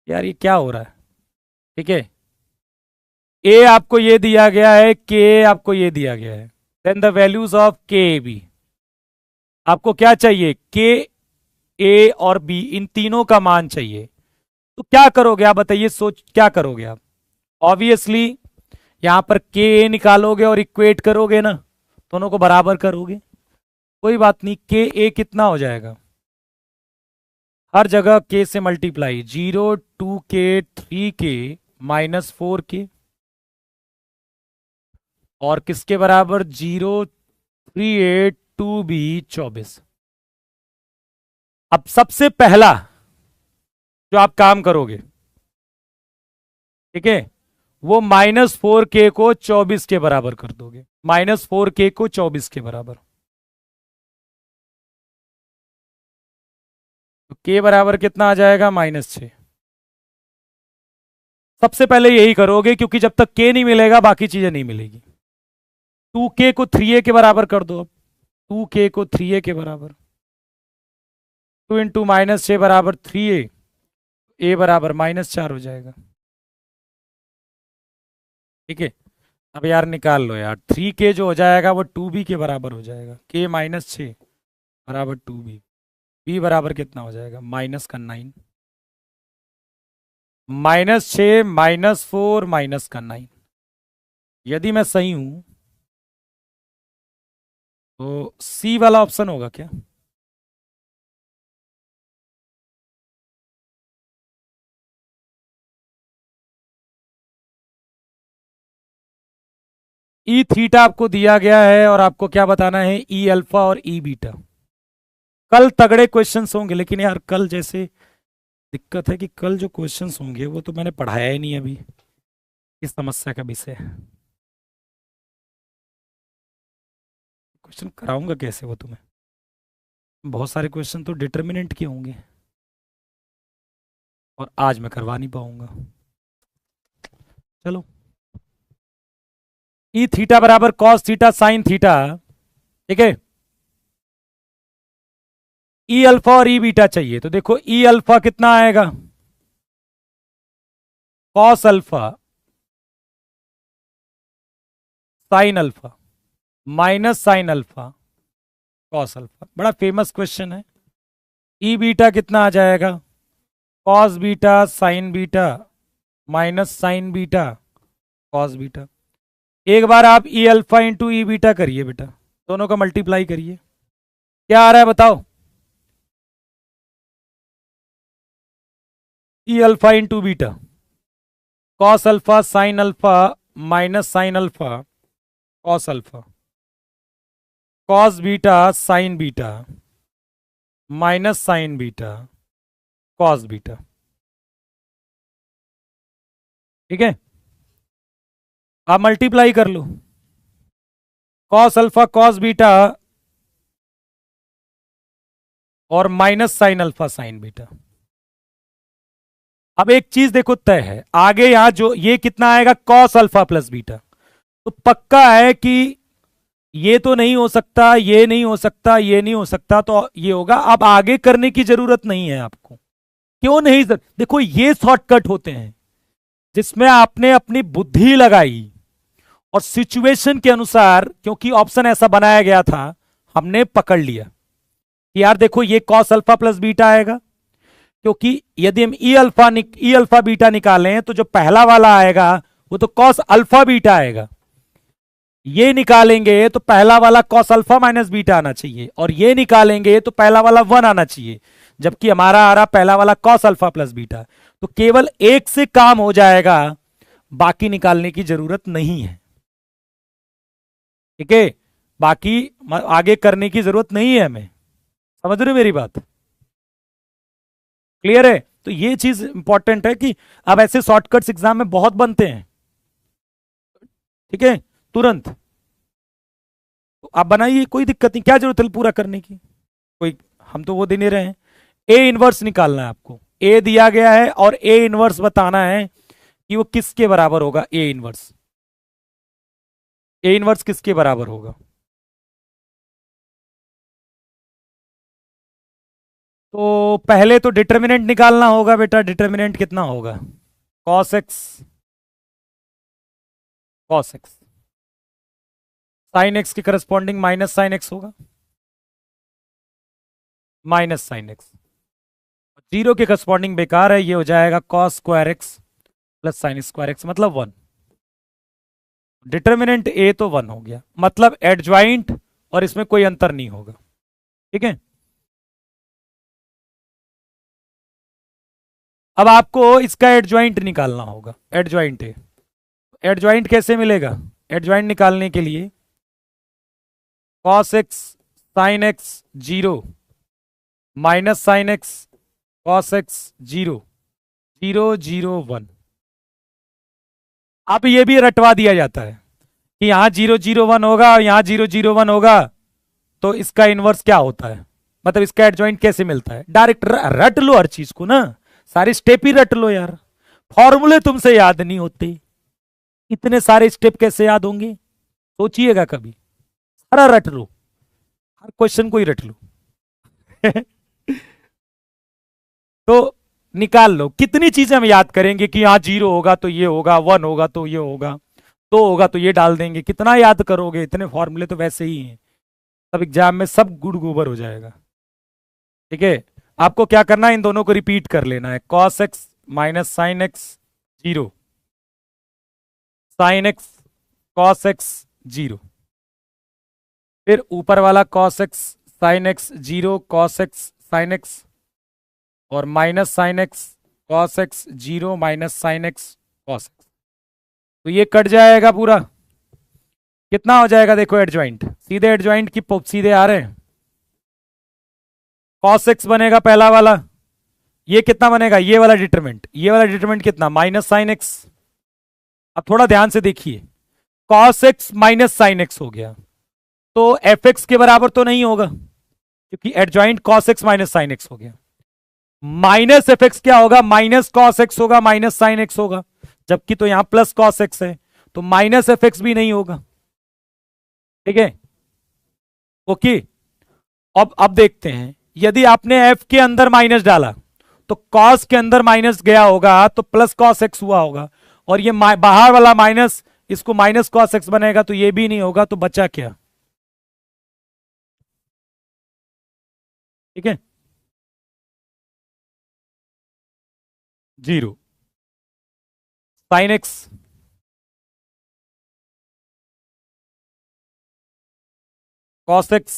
यार ये क्या हो रहा है। ठीक है, ए आपको ये दिया गया है, के आपको ये दिया गया है, देन द वैल्यूज ऑफ के बी, आपको क्या चाहिए, के ए और बी इन तीनों का मान चाहिए। तो क्या करोगे आप बताइए, सोच क्या करोगे आप? ऑब्वियसली यहां पर के ए निकालोगे और इक्वेट करोगे ना, दोनों को बराबर करोगे, कोई बात नहीं, के ए कितना हो जाएगा, हर जगह के से मल्टीप्लाई, 0 2 के 3 के -4 के, और किसके बराबर, 0 3 8 2 B 24। अब सबसे पहला जो आप काम करोगे, ठीक है, वो -4 के को 24 के बराबर कर दोगे, -4 के को 24 के बराबर, तो के बराबर कितना आ जाएगा, -6। सबसे पहले यही करोगे, क्योंकि जब तक के नहीं मिलेगा बाकी चीजें नहीं मिलेगी। 2 के को 3a के बराबर कर दो, अब 2 के को 3a के बराबर, 2 × -6 बराबर 3a, a बराबर -4 हो जाएगा। ठीक है, अब यार निकाल लो यार, 3k जो हो जाएगा वो 2b के बराबर हो जाएगा, k -6 बराबर 2b, b बराबर कितना हो जाएगा, -9, -6 -4 -9। यदि मैं सही हूं तो सी वाला ऑप्शन होगा क्या? ई थीटा आपको दिया गया है और आपको क्या बताना है, ई अल्फा और ई बीटा। कल तगड़े क्वेश्चंस होंगे, लेकिन यार कल जैसे दिक्कत है कि कल जो क्वेश्चंस होंगे वो तो मैंने पढ़ाया ही नहीं अभी, इस समस्या का विषय है, क्वेश्चन कराऊंगा कैसे वो तुम्हें, बहुत सारे क्वेश्चन तो डिटर्मिनेंट के होंगे और आज मैं करवा नहीं पाऊंगा। चलो, ई थीटा बराबर कॉस थीटा साइन थीटा, ठीक है, ई अल्फा और ई बीटा चाहिए, तो देखो ई अल्फा कितना आएगा, cos alpha sine alpha minus sine alpha cos alpha, बड़ा फेमस क्वेश्चन है। ई बीटा कितना आ जाएगा, cos beta sine beta minus sine beta cos beta. एक बार आप ई अल्फा इंटू ई बीटा करिए बेटा, दोनों का मल्टीप्लाई करिए, क्या आ रहा है बताओ। E alpha into beta, cos alpha sine alpha minus sine alpha cos alpha, cos beta sine beta minus sine beta cos beta. ठीक है, आप मल्टीप्लाई कर लो, कॉस अल्फा कॉस बीटा और minus sine alpha sine beta. अब एक चीज देखो तय है, आगे यहां जो ये कितना आएगा कॉस अल्फा प्लस बीटा, तो पक्का है कि ये तो नहीं हो सकता, ये नहीं हो सकता, ये नहीं हो सकता, तो ये होगा। अब आगे करने की जरूरत नहीं है आपको, क्यों नहीं सर, देखो ये शॉर्टकट होते हैं जिसमें आपने अपनी बुद्धि लगाई और सिचुएशन के अनुसार, क्योंकि ऑप्शन ऐसा बनाया गया था, हमने पकड़ लिया कि यार देखो ये कॉस अल्फा प्लस बीटा आएगा, क्योंकि यदि हम ई अल्फा बीटा निकालें तो जो पहला वाला आएगा वो तो कॉस अल्फा बीटा आएगा, ये निकालेंगे तो पहला वाला कॉस अल्फा माइनस बीटा आना चाहिए, और ये निकालेंगे तो पहला वाला 1 आना चाहिए, जबकि हमारा आ रहा पहला वाला कॉस अल्फा प्लस बीटा। तो केवल एक से काम हो जाएगा, बाकी निकालने की जरूरत नहीं है। ठीक है, बाकी आगे करने की जरूरत नहीं है हमें, समझ रहे हो मेरी बात, क्लियर है। तो ये चीज इंपॉर्टेंट है कि अब ऐसे शॉर्टकट्स एग्जाम में बहुत बनते हैं। ठीक है, तुरंत तो आप बनाइए, कोई दिक्कत नहीं, क्या जरूरत है पूरा करने की, कोई हम तो वो दे नहीं रहे हैं। ए इनवर्स निकालना है आपको, ए दिया गया है और ए इनवर्स बताना है कि वो किसके बराबर होगा। ए इनवर्स किसके बराबर होगा, तो पहले तो डिटर्मिनेंट निकालना होगा बेटा। डिटर्मिनेंट कितना होगा, कॉस एक्स साइन एक्स के करस्पॉन्डिंग माइनस साइन एक्स होगा, माइनस साइन एक्स, जीरो के करस्पॉन्डिंग बेकार है, ये हो जाएगा cos square x plus sine square x, मतलब 1। डिटर्मिनेंट ए तो 1 हो गया, मतलब एडज्वाइंट, और इसमें कोई अंतर नहीं होगा। ठीक है, अब आपको इसका एडज्वाइंट निकालना होगा, एडज्वाइंट है। एडज्वाइंट कैसे मिलेगा, एडज्वाइंट निकालने के लिए cos X sine X 0 minus sine X cos X 0 0 0 1। अब ये भी रटवा दिया जाता है कि यहां 0 0 1 होगा और यहां 0 0 1 होगा, तो इसका इनवर्स क्या होता है, मतलब इसका एडजॉइंट कैसे मिलता है। डायरेक्ट रट लो हर चीज को ना, सारे स्टेप ही रट लो यार, फॉर्मूले तुमसे याद नहीं होते, इतने सारे स्टेप कैसे याद होंगे, सोचिएगा कभी, सारा रट लो, हर क्वेश्चन को ही रट लो। तो निकाल लो, कितनी चीजें हम याद करेंगे कि यहाँ 0 होगा तो ये होगा, 1 होगा तो ये होगा, 2 होगा तो ये डाल देंगे, कितना याद करोगे, इतने फॉर्मूले तो वैसे ही हैं, सब एग्जाम में सब गुड़ गोबर हो जाएगा। ठीक है, आपको क्या करना है, इन दोनों को रिपीट कर लेना है, cos X minus sine X 0 sine X cos X 0, फिर ऊपर वाला cos X sine X 0 cos X sine X, और minus sine X cos X 0 minus sine X cos X, तो ये कट जाएगा पूरा, कितना हो जाएगा देखो एडजॉइंट, सीधे एडजॉइंट की सीधे आ रहे हैं, कॉस एक्स बनेगा पहला वाला, ये कितना बनेगा, ये वाला डिटरमिनेंट कितना, माइनस साइन एक्स। अब थोड़ा ध्यान से देखिए, cos X minus sine x हो गया, तो एफ एक्स के बराबर तो नहीं होगा, क्योंकि adjoint cos X minus sine x हो गया। माइनस एफ एक्स क्या होगा, माइनस कॉस एक्स होगा माइनस साइन एक्स होगा, जबकि तो यहां प्लस कॉस एक्स है, तो माइनस एफ एक्स भी नहीं होगा। ठीक है, ओके। अब देखते हैं, यदि आपने एफ के अंदर माइनस डाला तो कॉस के अंदर माइनस गया होगा तो प्लस कॉस एक्स हुआ होगा, और ये बाहर वाला माइनस इसको माइनस कॉस एक्स बनेगा, तो ये भी नहीं होगा, तो बचा क्या? ठीक है, 0 साइन एक्स कॉस एक्स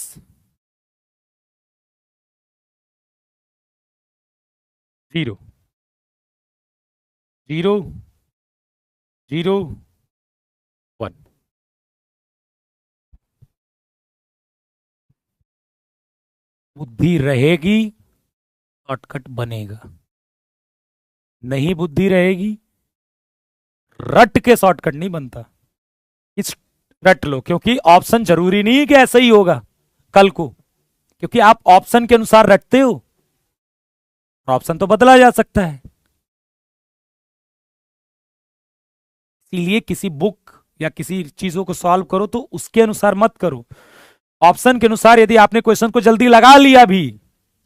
0 0 0 1। बुद्धि रहेगी शॉर्टकट बनेगा, नहीं बुद्धि रहेगी रट के शॉर्टकट नहीं बनता। इस रट लो, क्योंकि ऑप्शन जरूरी नहीं है कि ऐसा ही होगा कल को, क्योंकि आप ऑप्शन के अनुसार रटते हो, ऑप्शन तो बदला जा सकता है। इसीलिए किसी बुक या किसी चीजों को सॉल्व करो तो उसके अनुसार मत करो, ऑप्शन के अनुसार। यदि आपने क्वेश्चन को जल्दी लगा लिया भी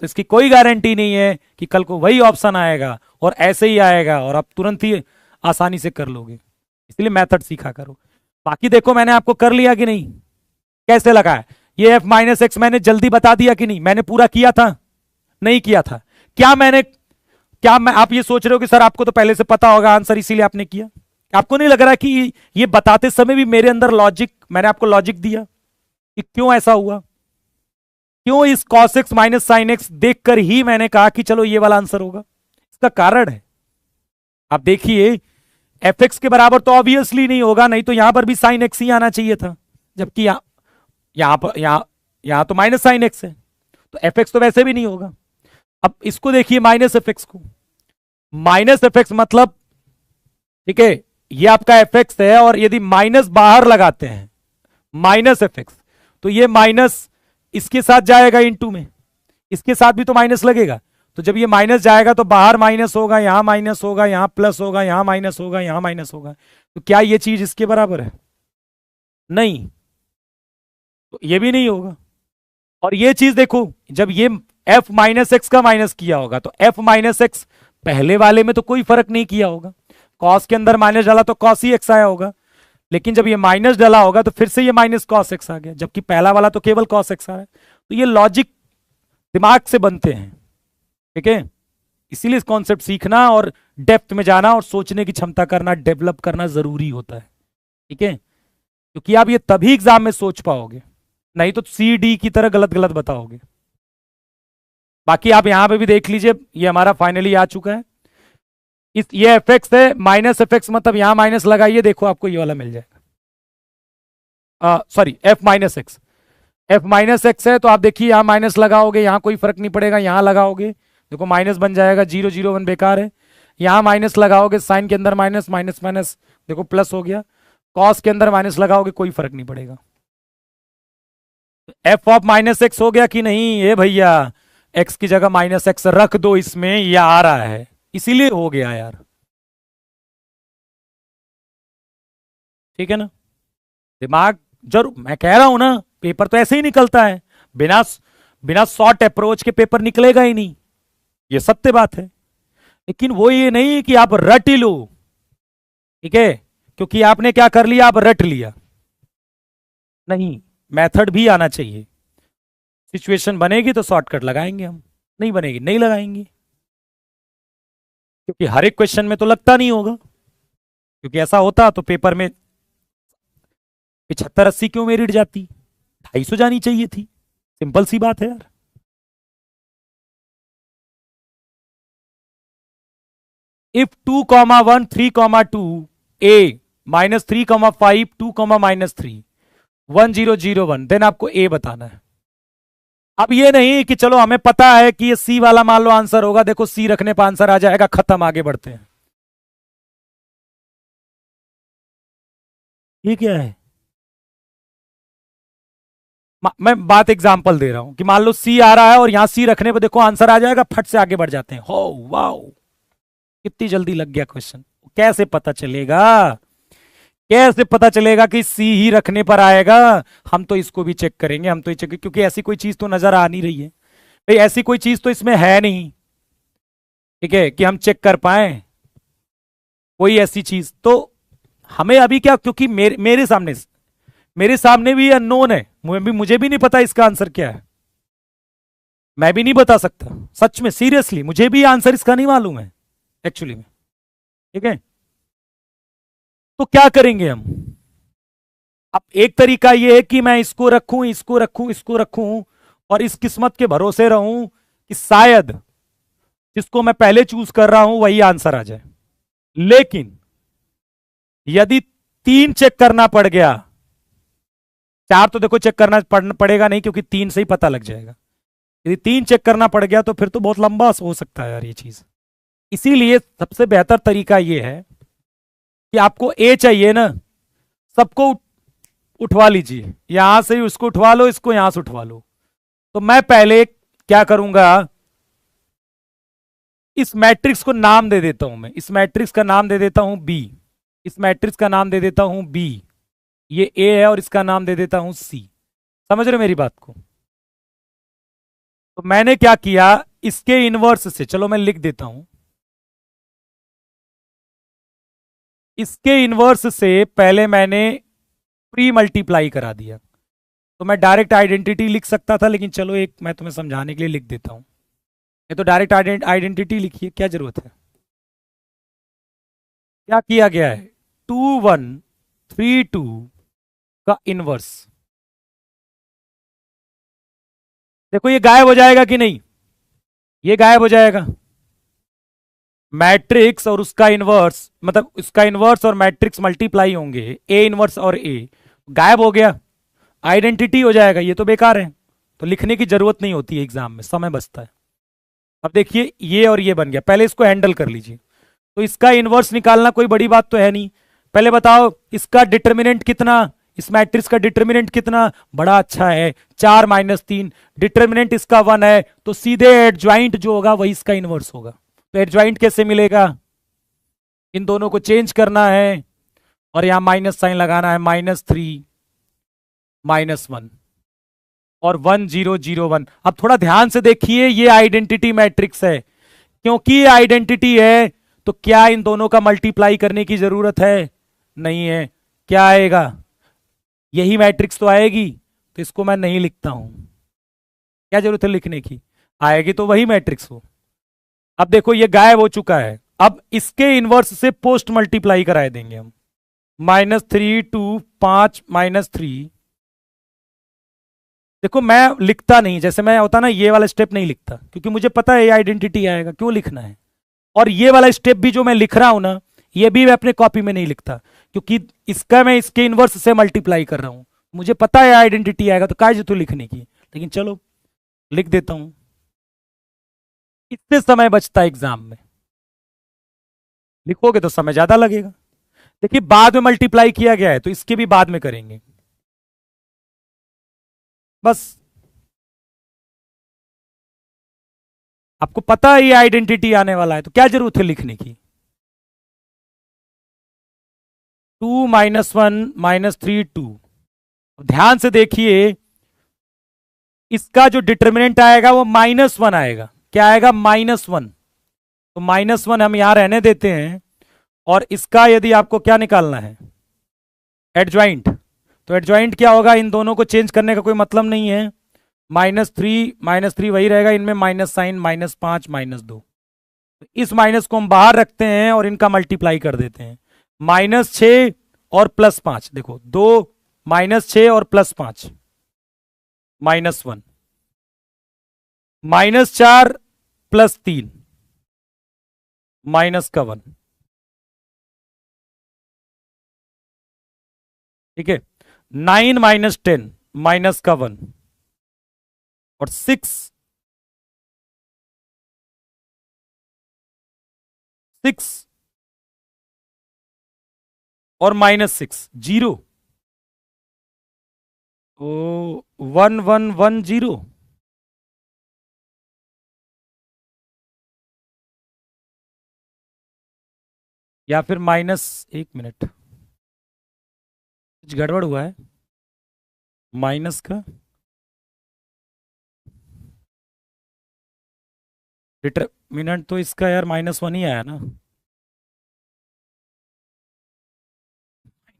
तो इसकी कोई गारंटी नहीं है कि कल को वही ऑप्शन आएगा और ऐसे ही आएगा और आप तुरंत ही आसानी से कर लोगे। इसलिए मेथड सीखा करो। बाकी देखो मैंने आपको कर लिया कि नहीं, कैसे लगाया ये एफ माइनस एक्स, मैंने जल्दी बता दिया कि नहीं, मैंने पूरा किया था नहीं किया था? क्या मैं आप ये सोच रहे हो कि सर आपको तो पहले से पता होगा आंसर इसीलिए आपने किया? आपको नहीं लग रहा कि ये बताते समय भी मेरे अंदर लॉजिक, मैंने आपको लॉजिक दिया कि क्यों ऐसा हुआ, क्यों इस cos x minus sine x देखकर ही मैंने कहा कि चलो ये वाला आंसर होगा? इसका कारण है, आप देखिए एफ एक्स के बराबर तो ऑब्वियसली नहीं होगा, नहीं तो यहां पर भी साइन एक्स ही आना चाहिए था, जबकि यहां तो माइनस साइन एक्स है, तो एफ एक्स तो वैसे भी नहीं होगा। अब इसको देखिए माइनस एफ एक्स को, माइनस एफ एक्स मतलब ठीक है ये आपका एफ एक्स है, और यदि माइनस बाहर लगाते हैं माइनस एफ एक्स, तो ये माइनस इसके साथ जाएगा इनटू में, इसके साथ भी तो माइनस लगेगा, तो जब ये माइनस जाएगा तो बाहर माइनस होगा, यहां माइनस होगा, यहां प्लस होगा, यहां माइनस होगा, यहां माइनस होगा, तो क्या ये चीज इसके बराबर है? नहीं, तो ये भी नहीं होगा। और ये चीज देखो, जब ये एफ माइनस एक्स का माइनस किया होगा तो एफ माइनस एक्स पहले वाले में तो कोई फर्क नहीं किया होगा, कॉस के अंदर माइनस डाला तो कॉस ही एक्स आया होगा, लेकिन जब ये माइनस डाला होगा तो फिर से ये माइनस कॉस एक्स आ गया, जबकि पहला वाला तो केवल कॉस एक्स आ रहा है। तो ये लॉजिक दिमाग से बनते हैं, ठीक है? इसीलिए इस कॉन्सेप्ट सीखना और डेप्थ में जाना और सोचने की क्षमता करना, डेवलप करना जरूरी होता है, ठीक है? क्योंकि आप ये तभी एग्जाम में सोच पाओगे, नहीं तो सी डी की तरह गलत गलत बताओगे। बाकी आप यहां पे भी देख लीजिए, ये हमारा फाइनली आ चुका है, ये एफ एक्स है, माइनस एफ एक्स मतलब यहां माइनस लगाइए, देखो आपको ये वाला मिल जाएगा, sorry F minus x, F minus x है तो आप देखिए यहां माइनस लगाओगे, यहां कोई फर्क नहीं पड़ेगा, यहां लगाओगे देखो माइनस बन जाएगा, 0 0 1 बेकार है, यहां माइनस लगाओगे साइन के अंदर माइनस, माइनस माइनस देखो प्लस हो गया, कॉस के अंदर माइनस लगाओगे कोई फर्क नहीं पड़ेगा। एफ ऑफ माइनस एक्स हो गया कि नहीं? ये भैया एक्स की जगह माइनस एक्स रख दो, इसमें ये आ रहा है इसीलिए हो गया यार, ठीक है ना? दिमाग जरूर, मैं कह रहा हूं ना पेपर तो ऐसे ही निकलता है, बिना बिना शॉर्ट अप्रोच के पेपर निकलेगा ही नहीं, ये सत्य बात है। लेकिन वो ये नहीं कि आप रट ही लो, ठीक है? क्योंकि आपने क्या कर लिया, आप रट लिया, नहीं, मेथड भी आना चाहिए। सिचुएशन बनेगी तो शॉर्टकट लगाएंगे हम, नहीं बनेगी नहीं लगाएंगे, क्योंकि हर एक क्वेश्चन में तो लगता नहीं होगा, क्योंकि ऐसा होता तो पेपर में 75 80 क्यों मेरिट जाती, 250 जानी चाहिए थी, सिंपल सी बात है यार। इफ 2,1 3,2 a -3,5 2, -3 1 0 0 1, देन आपको ए बताना है। अब ये नहीं कि चलो हमें पता है कि ये सी वाला मान लो आंसर होगा, देखो सी रखने पर आंसर आ जाएगा, खत्म, आगे बढ़ते हैं। ये क्या है? मैं बात एग्जांपल दे रहा हूं कि मान लो सी आ रहा है और यहां सी रखने पर देखो आंसर आ जाएगा, फट से आगे बढ़ जाते हैं। हो वाओ, कितनी जल्दी लग गया क्वेश्चन। कैसे पता चलेगा, कैसे पता चलेगा कि सी ही रखने पर आएगा? हम तो इसको भी चेक करेंगे, हम तो ये चेक, क्योंकि ऐसी कोई चीज तो नजर आ नहीं रही है भाई, ऐसी कोई चीज तो इसमें है नहीं, ठीक है, कि हम चेक कर पाए कोई ऐसी चीज। तो हमें अभी क्या, क्योंकि मेरे सामने भी अननोन है, मुझे भी नहीं पता इसका आंसर क्या है, मैं भी नहीं बता सकता सच में, सीरियसली मुझे भी आंसर इसका नहीं मालूम है एक्चुअली में। ठीक है, तो क्या करेंगे हम? अब एक तरीका यह है कि मैं इसको रखूं, इसको रखूं, इसको रखूं, और इस किस्मत के भरोसे रहूं कि शायद जिसको मैं पहले चूज कर रहा हूं वही आंसर आ जाए। लेकिन यदि 3 चेक करना पड़ गया, 4 तो देखो चेक करना पड़ेगा नहीं, क्योंकि 3 से ही पता लग जाएगा। यदि 3 चेक करना पड़ गया तो फिर तो बहुत लंबा हो सकता है यार ये चीज। इसीलिए सबसे बेहतर तरीका यह है कि आपको ए चाहिए ना, सबको उठवा लीजिए, यहां से उसको उठवा लो, इसको यहां से उठवा लो। तो मैं पहले क्या करूंगा, इस मैट्रिक्स को नाम दे देता हूं, मैं इस मैट्रिक्स का नाम दे देता हूं बी, इस मैट्रिक्स का नाम दे देता हूं बी, ये ए है, और इसका नाम दे देता हूं सी। समझ रहे हो मेरी बात को? तो मैंने क्या किया, इसके इनवर्स से, चलो मैं लिख देता हूं, इसके इनवर्स से पहले मैंने प्री मल्टीप्लाई करा दिया। तो मैं डायरेक्ट आइडेंटिटी लिख सकता था, लेकिन चलो एक मैं तुम्हें समझाने के लिए लिख देता हूं। ये तो डायरेक्ट आइडेंटिटी लिखिए, क्या जरूरत है। क्या किया गया है, 2 1 3 2 का इनवर्स। देखो ये गायब हो जाएगा कि नहीं, ये गायब हो जाएगा। मैट्रिक्स और उसका इनवर्स, मतलब उसका इनवर्स और मैट्रिक्स मल्टीप्लाई होंगे, ए इनवर्स और ए, गायब हो गया, आइडेंटिटी हो जाएगा। ये तो बेकार है, तो लिखने की जरूरत नहीं होती है एग्जाम में, समय बचता है। अब देखिए ये और ये बन गया, पहले इसको हैंडल कर लीजिए। तो इसका इनवर्स निकालना कोई बड़ी बात तो है नहीं। पहले बताओ इसका डिटर्मिनेंट कितना, इस मैट्रिक्स का डिटर्मिनेंट कितना, बड़ा अच्छा है 4 - 3, डिटर्मिनेंट इसका 1 है, तो सीधे एडज्वाइंट जो होगा वही इसका इनवर्स होगा। तो एडज्वाइंट कैसे मिलेगा, इन दोनों को चेंज करना है और यहां माइनस साइन लगाना है, -3 -1 और 1 0 0 1। अब थोड़ा ध्यान से देखिए, ये आइडेंटिटी मैट्रिक्स है, क्योंकि ये आइडेंटिटी है तो क्या इन दोनों का मल्टीप्लाई करने की जरूरत है, नहीं है। क्या आएगा, यही मैट्रिक्स तो आएगी, तो इसको मैं नहीं लिखता हूं, क्या जरूरत है लिखने की, आएगी तो वही मैट्रिक्स हो। अब देखो ये गायब हो चुका है, अब इसके इनवर्स से पोस्ट मल्टीप्लाई कराए देंगे हम, -3 2 5 -3। देखो मैं लिखता नहीं, जैसे मैं होता ना ये वाला स्टेप नहीं लिखता, क्योंकि मुझे पता है ये आइडेंटिटी आएगा, क्यों लिखना है। और ये वाला स्टेप भी जो मैं लिख रहा हूं ना, ये भी मैं अपने कॉपी में नहीं लिखता, क्योंकि इसका मैं इसके इनवर्स से मल्टीप्लाई कर रहा हूं, मुझे पता है आइडेंटिटी आएगा, तो काय जो तू लिखने की, लेकिन चलो लिख देता हूं, इससे समय बचता है एग्जाम में। लिखोगे तो समय ज्यादा लगेगा। देखिए बाद में मल्टीप्लाई किया गया है, तो इसके भी बाद में करेंगे बस। आपको पता है ये आइडेंटिटी आने वाला है, तो क्या जरूरत है लिखने की। 2 - 1 - 3 2। ध्यान से देखिए, इसका जो डिटर्मिनेंट आएगा वो -1 आएगा, क्या आएगा, -1। तो -1 हम यहां रहने देते हैं, और इसका यदि आपको क्या निकालना है, एडज्वाइंट, तो एडज्वाइंट क्या होगा, इन दोनों को चेंज करने का कोई मतलब नहीं है, -3 वही रहेगा, इनमें माइनस साइन, -5 -2। इस माइनस को हम बाहर रखते हैं और इनका मल्टीप्लाई कर देते हैं, -6 और +5, देखो 2 -6 और +5 -1, -4 +3 -1। ठीक है, 9 -10 -1, और 6 और -6 0, ओ 1 1 1 0। या फिर -1 मिनट, कुछ गड़बड़ हुआ है, माइनस का मिनट तो इसका यार -1 ही आया ना।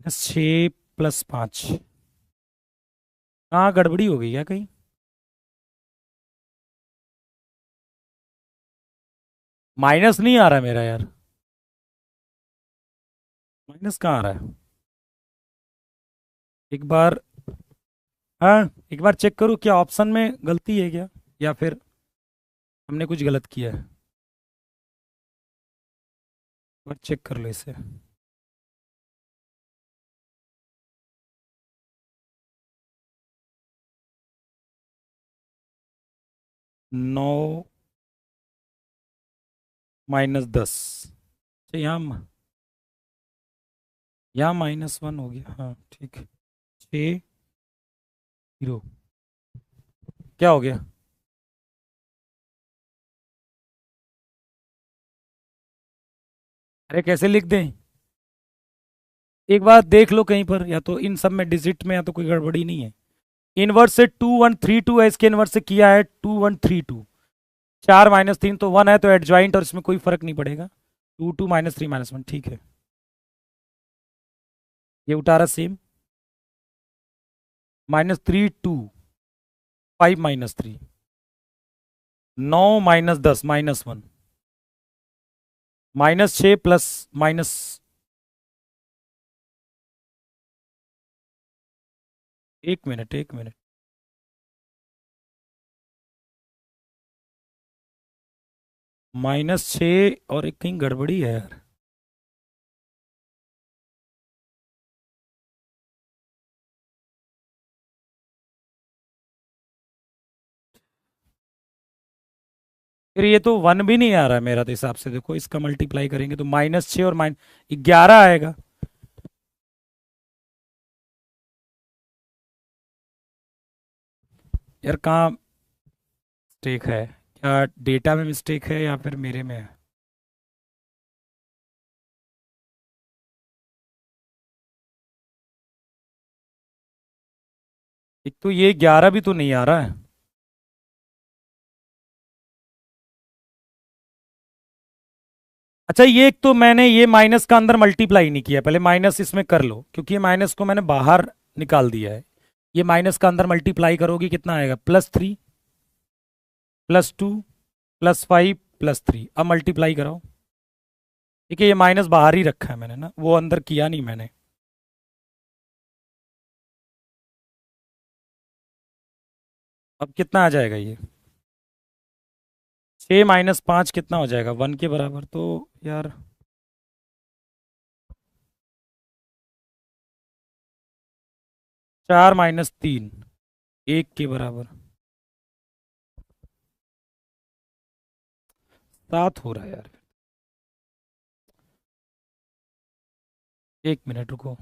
-6 + 5। कहाँ गड़बड़ी हो गई क्या कहीं? माइनस नहीं आ रहा मेरा यार। माइनस कहाँ आ रहा है? एक बार। हाँ, एक बार चेक करूँ क्या ऑप्शन में गलती है क्या, या फिर हमने कुछ गलत किया है। एक बार चेक कर लो इसे। 9 -10। अच्छा, यहाँ -1 हो गया, हाँ ठीक है। 6 0। क्या हो गया? अरे कैसे लिख दें? एक बार देख लो कहीं पर, या तो इन सब में डिजिट में या तो कोई गड़बड़ी नहीं है। इनवर्स से 2 1 3 2 है, इसके इनवर्स से किया है 2 1 3 2। 4 - 3 तो 1 है, तो एडजॉइंट और इसमें कोई फर्क नहीं पड़ेगा। 2 2 -3 -1 ठीक है। ये उतारा सेम। -3 2 5 - 3। 9 - 10 -1। -6 plus minus. एक मिनट, एक मिनट। -6 और एक कहीं गड़बड़ी है यार। फिर ये तो 1 भी नहीं आ रहा है मेरा तो हिसाब से, देखो इसका मल्टीप्लाई करेंगे तो -6 और -11 आएगा। यार कहाँ मिस्टेक है? क्या डेटा में मिस्टेक है या फिर मेरे में है? एक तो ये 11 भी तो नहीं आ रहा है। अच्छा, ये एक तो मैंने ये माइनस का अंदर मल्टीप्लाई नहीं किया, पहले माइनस इसमें कर लो, क्योंकि ये माइनस को मैंने बाहर निकाल दिया है। ये माइनस का अंदर मल्टीप्लाई करोगी कितना आएगा? +3 +2 +5 +3। अब मल्टीप्लाई कराओ। ठीक है, ये माइनस बाहर ही रखा है मैंने ना, वो अंदर किया नहीं मैंने। अब कितना आ जाएगा ये? 6 - 5 कितना हो जाएगा? 1 के बराबर तो यार। 4 - 3 1 के बराबर। 7 हो रहा है यार। 1 मिनट रुको।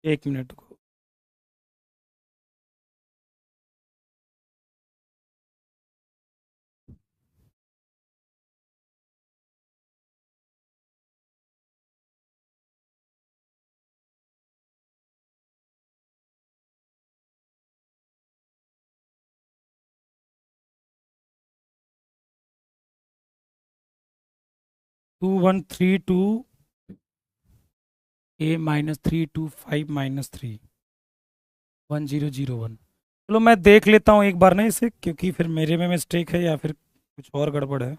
1 मिनट रुको। 2132 A - 3 2 5 - 3 चलो मैं देख लेता हूँ एक बार ना इसे, क्योंकि फिर मेरे में मिस्टेक है या फिर कुछ और गड़बड़ है।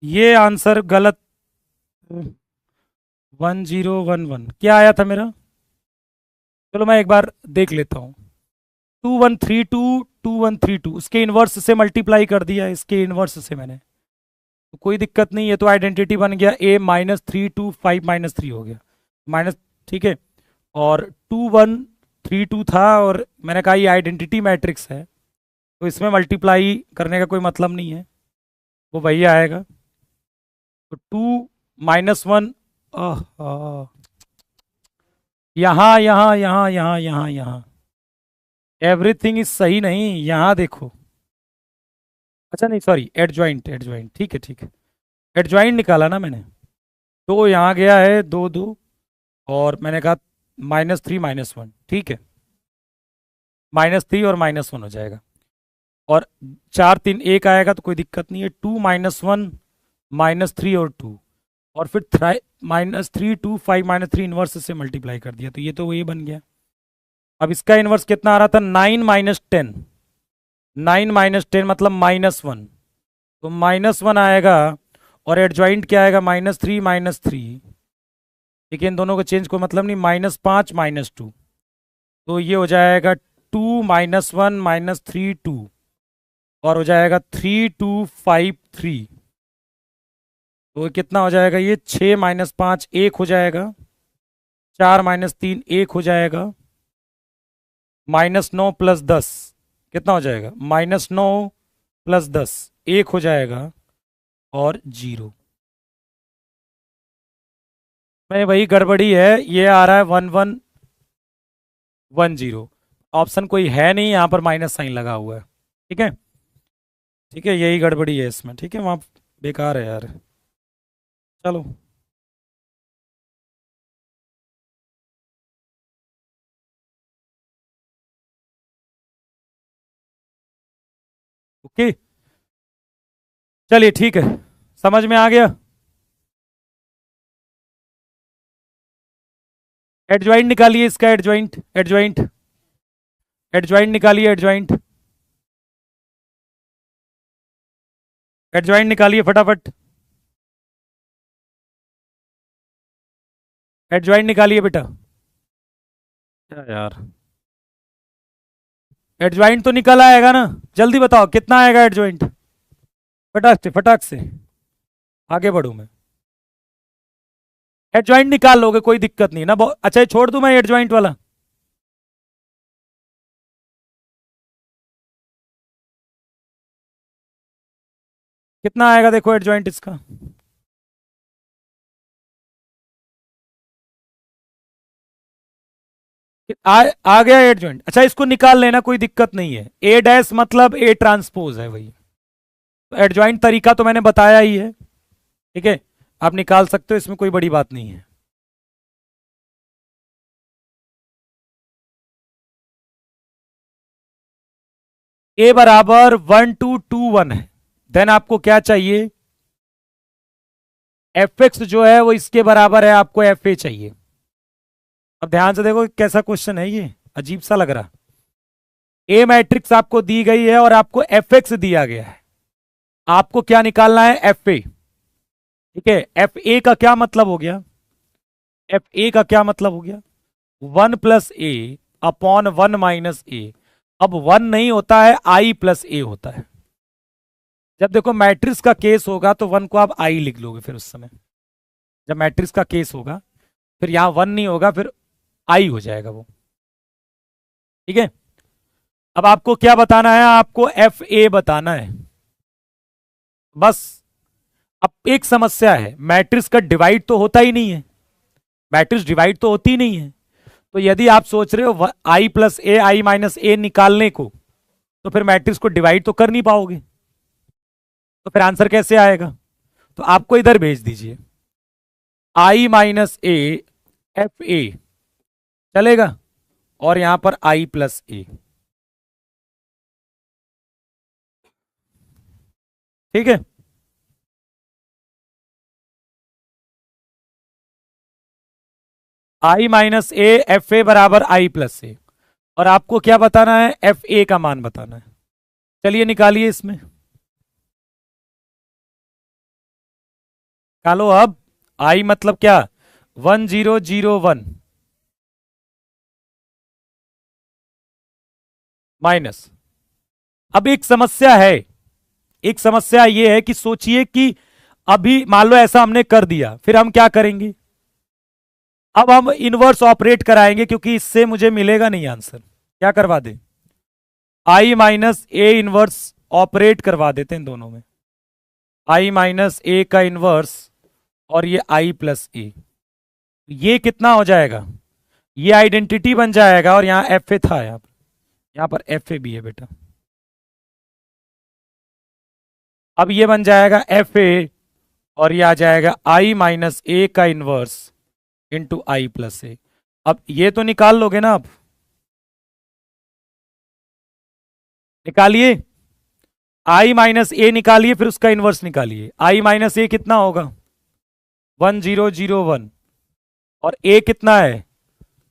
ये आंसर गलत। 1011 क्या आया था मेरा? चलो मैं एक बार देख लेता हूँ। 2132 उसके इन्वर्स से मल्टीप्लाई कर दिया, इसके इन्वर्स से मैंने, तो कोई दिक्कत नहीं है। तो आइडेंटिटी बन गया A-325 -3 हो गया माइनस। ठीक है। और 2132 था और मैंने कहा ये आइडेंटिटी मैट्रिक्स है, तो इसमें मल्टीप्लाई करने का कोई मतलब नहीं है, वो वही आएगा। तो 2 -1, यहाँ यहाँ यहाँ यहाँ यहाँ यहाँ एवरीथिंग इज सही नहीं, यहाँ देखो। अच्छा नहीं सॉरी, एडजॉइंट एडजॉइंट, ठीक है ठीक है, एडजॉइंट निकाला ना मैंने। तो यहाँ गया है 2 2, और मैंने कहा -3 -1, ठीक है, -3 और -1 हो जाएगा। और 4 3 1 आएगा तो कोई दिक्कत नहीं है। 2 -1 -3 और 2, और फिर -3 2 5 -3 इनवर्स से मल्टीप्लाई कर दिया, तो ये तो ये बन गया। अब इसका इनवर्स कितना आ रहा था? 9 - 10, 9 - 10 मतलब -1, तो -1 आएगा। और एडजॉइंट क्या आएगा? -3 ठीक है, इन दोनों को चेंज को मतलब नहीं, -5 -2, तो ये हो जाएगा 2 - 1 -3 2, और हो जाएगा 3253। तो कितना हो जाएगा? ये 6 - 5 1 हो जाएगा, 4 - 3 1 हो जाएगा, -9 + 10 कितना हो जाएगा? -9 + 10 1 हो जाएगा, और 0। में वही गड़बड़ी है, ये आ रहा है 1110। ऑप्शन कोई है नहीं, यहाँ पर माइनस साइन लगा हुआ है। ठीक है, ठीक है, यही गड़बड़ी है इसमें। ठीक है, वहाँ बेकार है यार। चलो, ओके, चलिए ठीक है, समझ में आ गया। एडजॉइंट निकालिए इसका, एडजॉइंट एडजॉइंट एडजॉइंट निकालिए, एडजॉइंट एडजॉइंट निकालिए फटाफट, एडजॉइंट निकालिए बेटा। क्या यार, एडजॉइंट तो निकल आएगा ना? जल्दी बताओ कितना आएगा एडजॉइंट, फटाक से आगे बढ़ू मैं। एडजॉइंट निकाल लोगे, कोई दिक्कत नहीं ना। अच्छा, ये छोड़ दूं मैं एडजॉइंट वाला? कितना आएगा देखो एडजॉइंट इसका? आ गया एडजॉइंट। अच्छा, इसको निकाल लेना, कोई दिक्कत नहीं है। ए डैश मतलब ए ट्रांसपोज है वही। तो एडजॉइंट तरीका तो मैंने बताया ही है। ठीक है, आप निकाल सकते हो, इसमें कोई बड़ी बात नहीं है। ए बराबर 1221 है। देन आपको क्या चाहिए? एफ एक्स जो है वो इसके बराबर है, आपको एफ ए चाहिए। अब ध्यान से देखो कैसा क्वेश्चन है, ये अजीब सा लग रहा। ए मैट्रिक्स आपको दी गई है और आपको एफ एक्स दिया गया है, आपको क्या निकालना है? F A. ठीक है, एफ ए का क्या मतलब हो गया? एफ ए का क्या मतलब हो गया? 1 + A/1 - A। अब 1 नहीं होता है, I + A होता है। जब देखो मैट्रिक्स का केस होगा तो 1 को आप आई लिख लोगे, फिर उस समय जब मैट्रिक्स का केस होगा, फिर यहां 1 नहीं होगा, फिर आई हो जाएगा वो। ठीक है, अब आपको क्या बताना है? आपको एफ ए बताना है बस। अब एक समस्या है, मैट्रिक्स का डिवाइड तो होता ही नहीं है, मैट्रिक्स डिवाइड तो होती ही नहीं है। तो यदि आप सोच रहे हो I + A, I - A निकालने को, तो फिर मैट्रिक्स को डिवाइड तो कर नहीं पाओगे, तो फिर आंसर कैसे आएगा? तो आपको इधर भेज दीजिए I - A, F A चलेगा, और यहां पर I + A। ठीक है, I - A, F A बराबर I + A। और आपको क्या बताना है? एफ ए का मान बताना है। चलिए निकालिए इसमें। निकालो अब। आई मतलब क्या, 1001 माइनस। अब एक समस्या है, एक समस्या ये है कि सोचिए कि अभी मान लो ऐसा हमने कर दिया, फिर हम क्या करेंगे? अब हम इनवर्स ऑपरेट कराएंगे क्योंकि इससे मुझे मिलेगा नहीं आंसर। क्या करवा दे, आई माइनस ए इनवर्स ऑपरेट करवा देते हैं दोनों में। आई माइनस ए का इनवर्स और ये आई प्लस ए, ये कितना हो जाएगा, ये आइडेंटिटी बन जाएगा। और यहां एफ ए था, यहां पर एफ ए भी है बेटा। अब ये बन जाएगा एफ ए और ये आ जाएगा आई माइनस ए का इनवर्स इंटू आई प्लस ए। अब ये तो निकाल लोगे ना, अब निकालिए। आई माइनस ए निकालिए, फिर उसका इनवर्स निकालिए। आई माइनस ए कितना होगा, 1001 और ए कितना है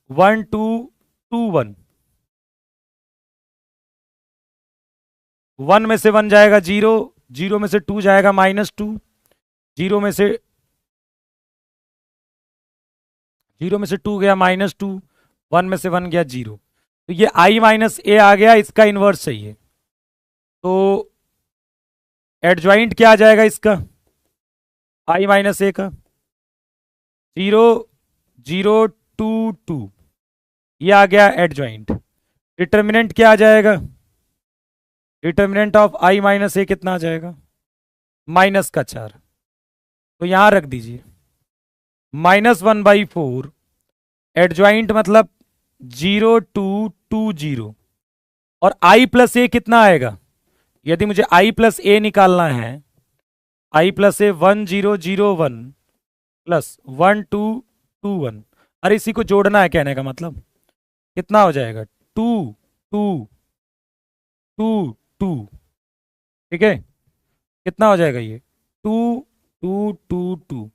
1221। 1 में से 1 जाएगा 0, 0 में से 2 जाएगा -2, 0 में से 2 गया -2, 1 में से 1 गया 0। तो ये आई माइनस ए आ गया, इसका इनवर्स चाहिए। तो एडजॉइंट क्या आ जाएगा इसका, आई माइनस ए का 0 0 2 2, ये आ गया एडजॉइंट। डिटर्मिनेंट क्या आ जाएगा, डिटर्मिनेंट ऑफ आई माइनस ए कितना आ जाएगा, -4। तो यहां रख दीजिए -1/4। एडजॉइंट मतलब 0 2 2 0। और आई प्लस ए कितना आएगा, यदि मुझे आई प्लस ए निकालना है, आई प्लस ए 1001 प्लस 1221। अरे इसी को जोड़ना है, कहने का मतलब कितना हो जाएगा 2 2 2 2। ठीक है, कितना हो जाएगा ये 2 2 2 2,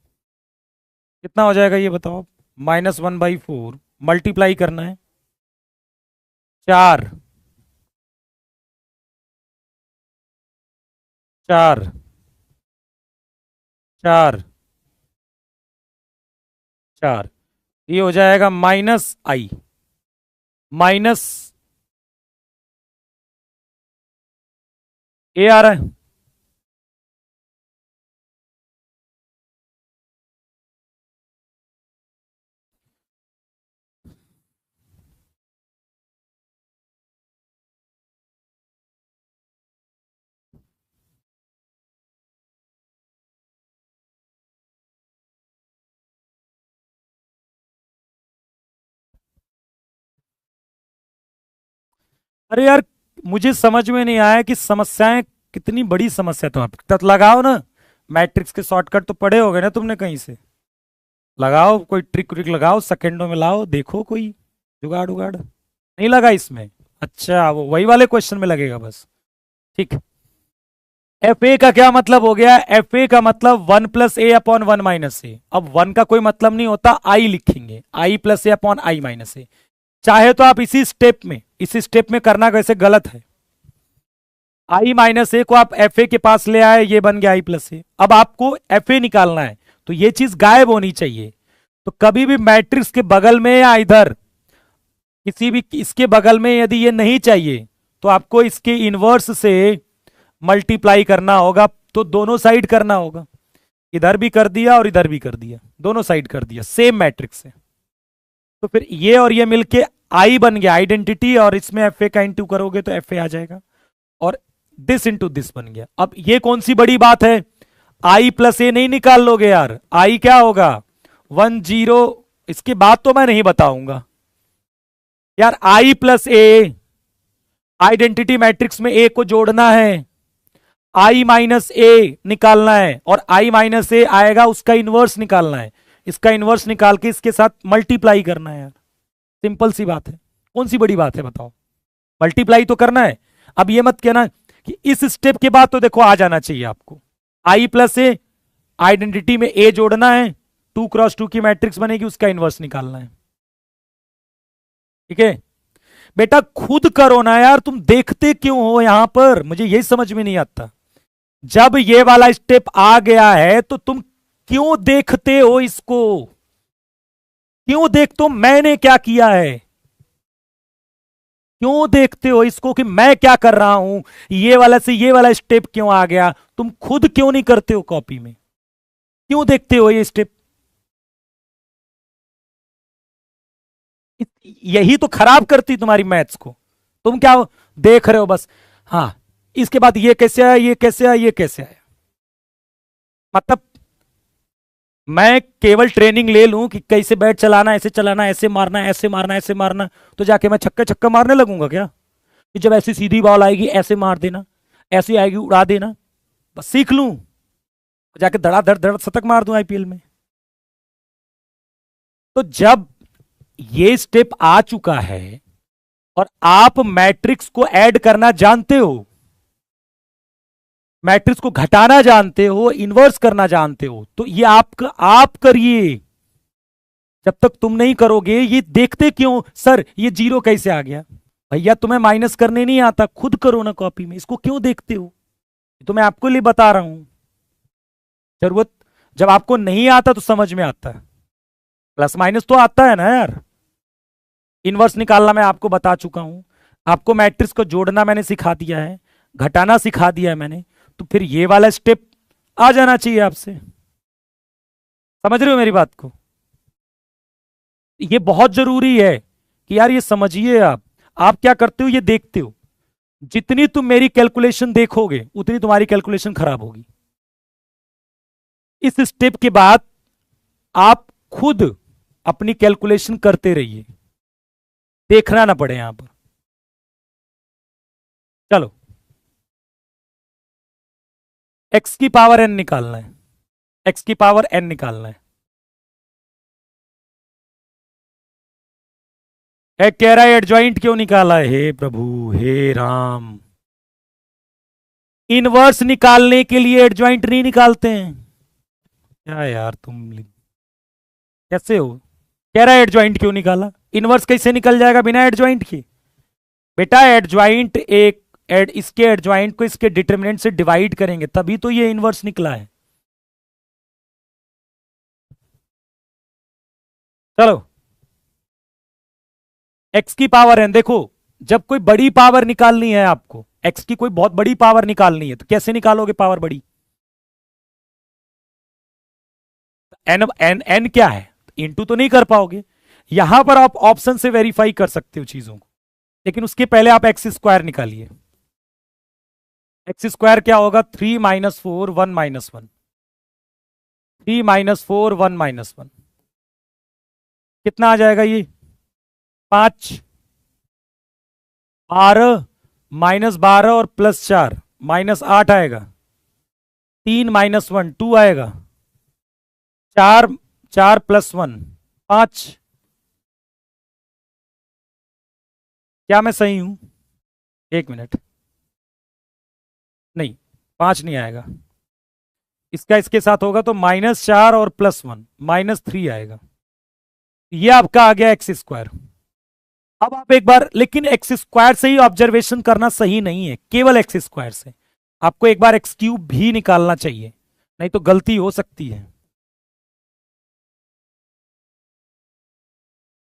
कितना हो जाएगा ये बताओ आप। -1/4 मल्टीप्लाई करना है 4 4 4 4, ये हो जाएगा माइनस आई माइनस ए आ रहा है। अरे यार, मुझे समझ में नहीं आया कि समस्याएं कितनी बड़ी समस्या तुम तक लगाओ ना। मैट्रिक्स के शॉर्टकट तो पढ़े होगे ना तुमने कहीं से, लगाओ कोई ट्रिक व्रिक लगाओ, सेकंडों में लाओ, देखो कोई जुगाड़ उगाड़। नहीं लगा इसमें, अच्छा वो वही वाले क्वेश्चन में लगेगा बस। ठीक, एफ ए का क्या मतलब हो गया, एफ ए का मतलब 1 + a/1 - a। अब 1 का कोई मतलब नहीं होता, आई लिखेंगे, आई + a/i - a। चाहे तो आप इसी स्टेप में करना, वैसे गलत है। आई माइनस ए को आप एफ ए के पास ले आए, ये बन गया आई प्लस ए। अब आपको एफ ए निकालना है, तो ये चीज गायब होनी चाहिए। तो कभी भी मैट्रिक्स के बगल में या इधर किसी भी इसके बगल में यदि ये नहीं चाहिए, तो आपको इसके इनवर्स से मल्टीप्लाई करना होगा। तो दोनों साइड करना होगा, इधर भी कर दिया और इधर भी कर दिया, दोनों साइड कर दिया सेम मैट्रिक्स से। तो फिर ये और ये मिलके आई बन गया आइडेंटिटी, और इसमें एफ ए का इंटू करोगे तो एफ ए आ जाएगा, और दिस इंटू दिस बन गया। अब ये कौन सी बड़ी बात है, आई प्लस ए नहीं निकाल लोगे यार, आई क्या होगा 10। इसके बाद तो मैं नहीं बताऊंगा यार। आई प्लस ए आइडेंटिटी मैट्रिक्स में ए को जोड़ना है, आई माइनस ए निकालना है, और आई माइनस ए आएगा उसका इनवर्स निकालना है। इसका इनवर्स निकाल के इसके साथ मल्टीप्लाई करना है यार, सिंपल सी बात है। कौन सी बड़ी बात है बताओ, मल्टीप्लाई तो करना है। अब ये मत कहना कि इस स्टेप के बाद तो देखो आ जाना चाहिए आपको, आई प्लस ए आइडेंटिटी में ए जोड़ना है, 2 × 2 की मैट्रिक्स बनेगी, उसका इनवर्स निकालना है। ठीक है बेटा, खुद करो ना यार, तुम देखते क्यों हो यहां पर, मुझे यही समझ में नहीं आता। जब ये वाला स्टेप आ गया है तो तुम क्यों देखते हो इसको? क्यों देखते हो मैंने क्या किया है? क्यों देखते हो इसको कि मैं क्या कर रहा हूं? ये वाला से ये वाला स्टेप क्यों आ गया? तुम खुद क्यों नहीं करते हो कॉपी में? क्यों देखते हो ये स्टेप? यही तो खराब करती तुम्हारी मैथ्स को। तुम क्या देख रहे हो बस? हाँ, इसके बाद ये कैसे आया, ये कैसे आया, ये कैसे आया? मतलब मैं केवल ट्रेनिंग ले लूं कि कैसे बैट चलाना, ऐसे चलाना, ऐसे मारना, ऐसे मारना, ऐसे मारना, तो जाके मैं छक्का छक्का मारने लगूंगा क्या? कि जब ऐसी सीधी बॉल आएगी ऐसे मार देना, ऐसी आएगी उड़ा देना, बस सीख लूं, जाके धड़ा धड़ धड़ शतक मार दूं आईपीएल में। तो जब ये स्टेप आ चुका है और आप मैट्रिक्स को ऐड करना जानते हो, मैट्रिक्स को घटाना जानते हो, इन्वर्स करना जानते हो, तो ये आपका आप करिए। जब तक तुम नहीं करोगे, ये देखते क्यों सर ये जीरो कैसे आ गया? भैया तुम्हें माइनस करने नहीं आता, खुद करो ना कॉपी में, इसको क्यों देखते हो? तो मैं आपको लिए बता रहा हूं। जरूरत जब आपको नहीं आता तो समझ में आता है, प्लस माइनस तो आता है ना यार। इनवर्स निकालना मैं आपको बता चुका हूं, आपको मैट्रिक्स को जोड़ना मैंने सिखा दिया है, घटाना सिखा दिया है मैंने, तो फिर ये वाला स्टेप आ जाना चाहिए आपसे। समझ रहे हो मेरी बात को? ये बहुत जरूरी है कि यार ये समझिए। आप क्या करते हो ये देखते हो। जितनी तुम मेरी कैलकुलेशन देखोगे उतनी तुम्हारी कैलकुलेशन खराब होगी। इस स्टेप के बाद आप खुद अपनी कैलकुलेशन करते रहिए, देखना ना पड़े यहां पर। चलो, एक्स की पावर एन निकालना है, एक्स की पावर एन निकालना है। कह रहा है एडजॉइंट क्यों निकाला है? हे प्रभु, हे राम, इनवर्स निकालने के लिए एडजॉइंट नहीं निकालते हैं क्या यार तुम? कैसे हो? कह रहा है एडजॉइंट क्यों निकाला? इनवर्स कैसे निकल जाएगा बिना एडजॉइंट के? बेटा एडजॉइंट इसके एडजॉइंट को इसके डिटरमिनेंट से डिवाइड करेंगे तभी तो ये इनवर्स निकला है। चलो, एक्स की पावर एन देखो, जब कोई बड़ी पावर निकालनी है आपको, एक्स की कोई बहुत बड़ी पावर निकालनी है, तो कैसे निकालोगे पावर बड़ी? एन एन एन क्या है? इनटू तो नहीं कर पाओगे। यहां पर आप ऑप्शन से वेरीफाई कर सकते हो चीजों को, लेकिन उसके पहले आप एक्स स्क्वायर निकालिए। एक्स स्क्वायर क्या होगा? 3 - 4 1 - 1, 3 - 4 1 - 1, कितना आ जाएगा ये? 5, 12, -12 और +4, -8 आएगा। 3 - 1 2 आएगा। 4, 4 + 1 5। क्या मैं सही हूं? एक मिनट, नहीं, 5 नहीं आएगा। इसका इसके साथ होगा तो -4 और +1 -3 आएगा। ये आपका आ गया एक्स स्क्वायर। अब आप एक बार, लेकिन एक्स स्क्वायर से ही ऑब्जर्वेशन करना सही नहीं है, केवल एक्स स्क्वायर से। आपको एक बार एक्स क्यूब भी निकालना चाहिए, नहीं तो गलती हो सकती है।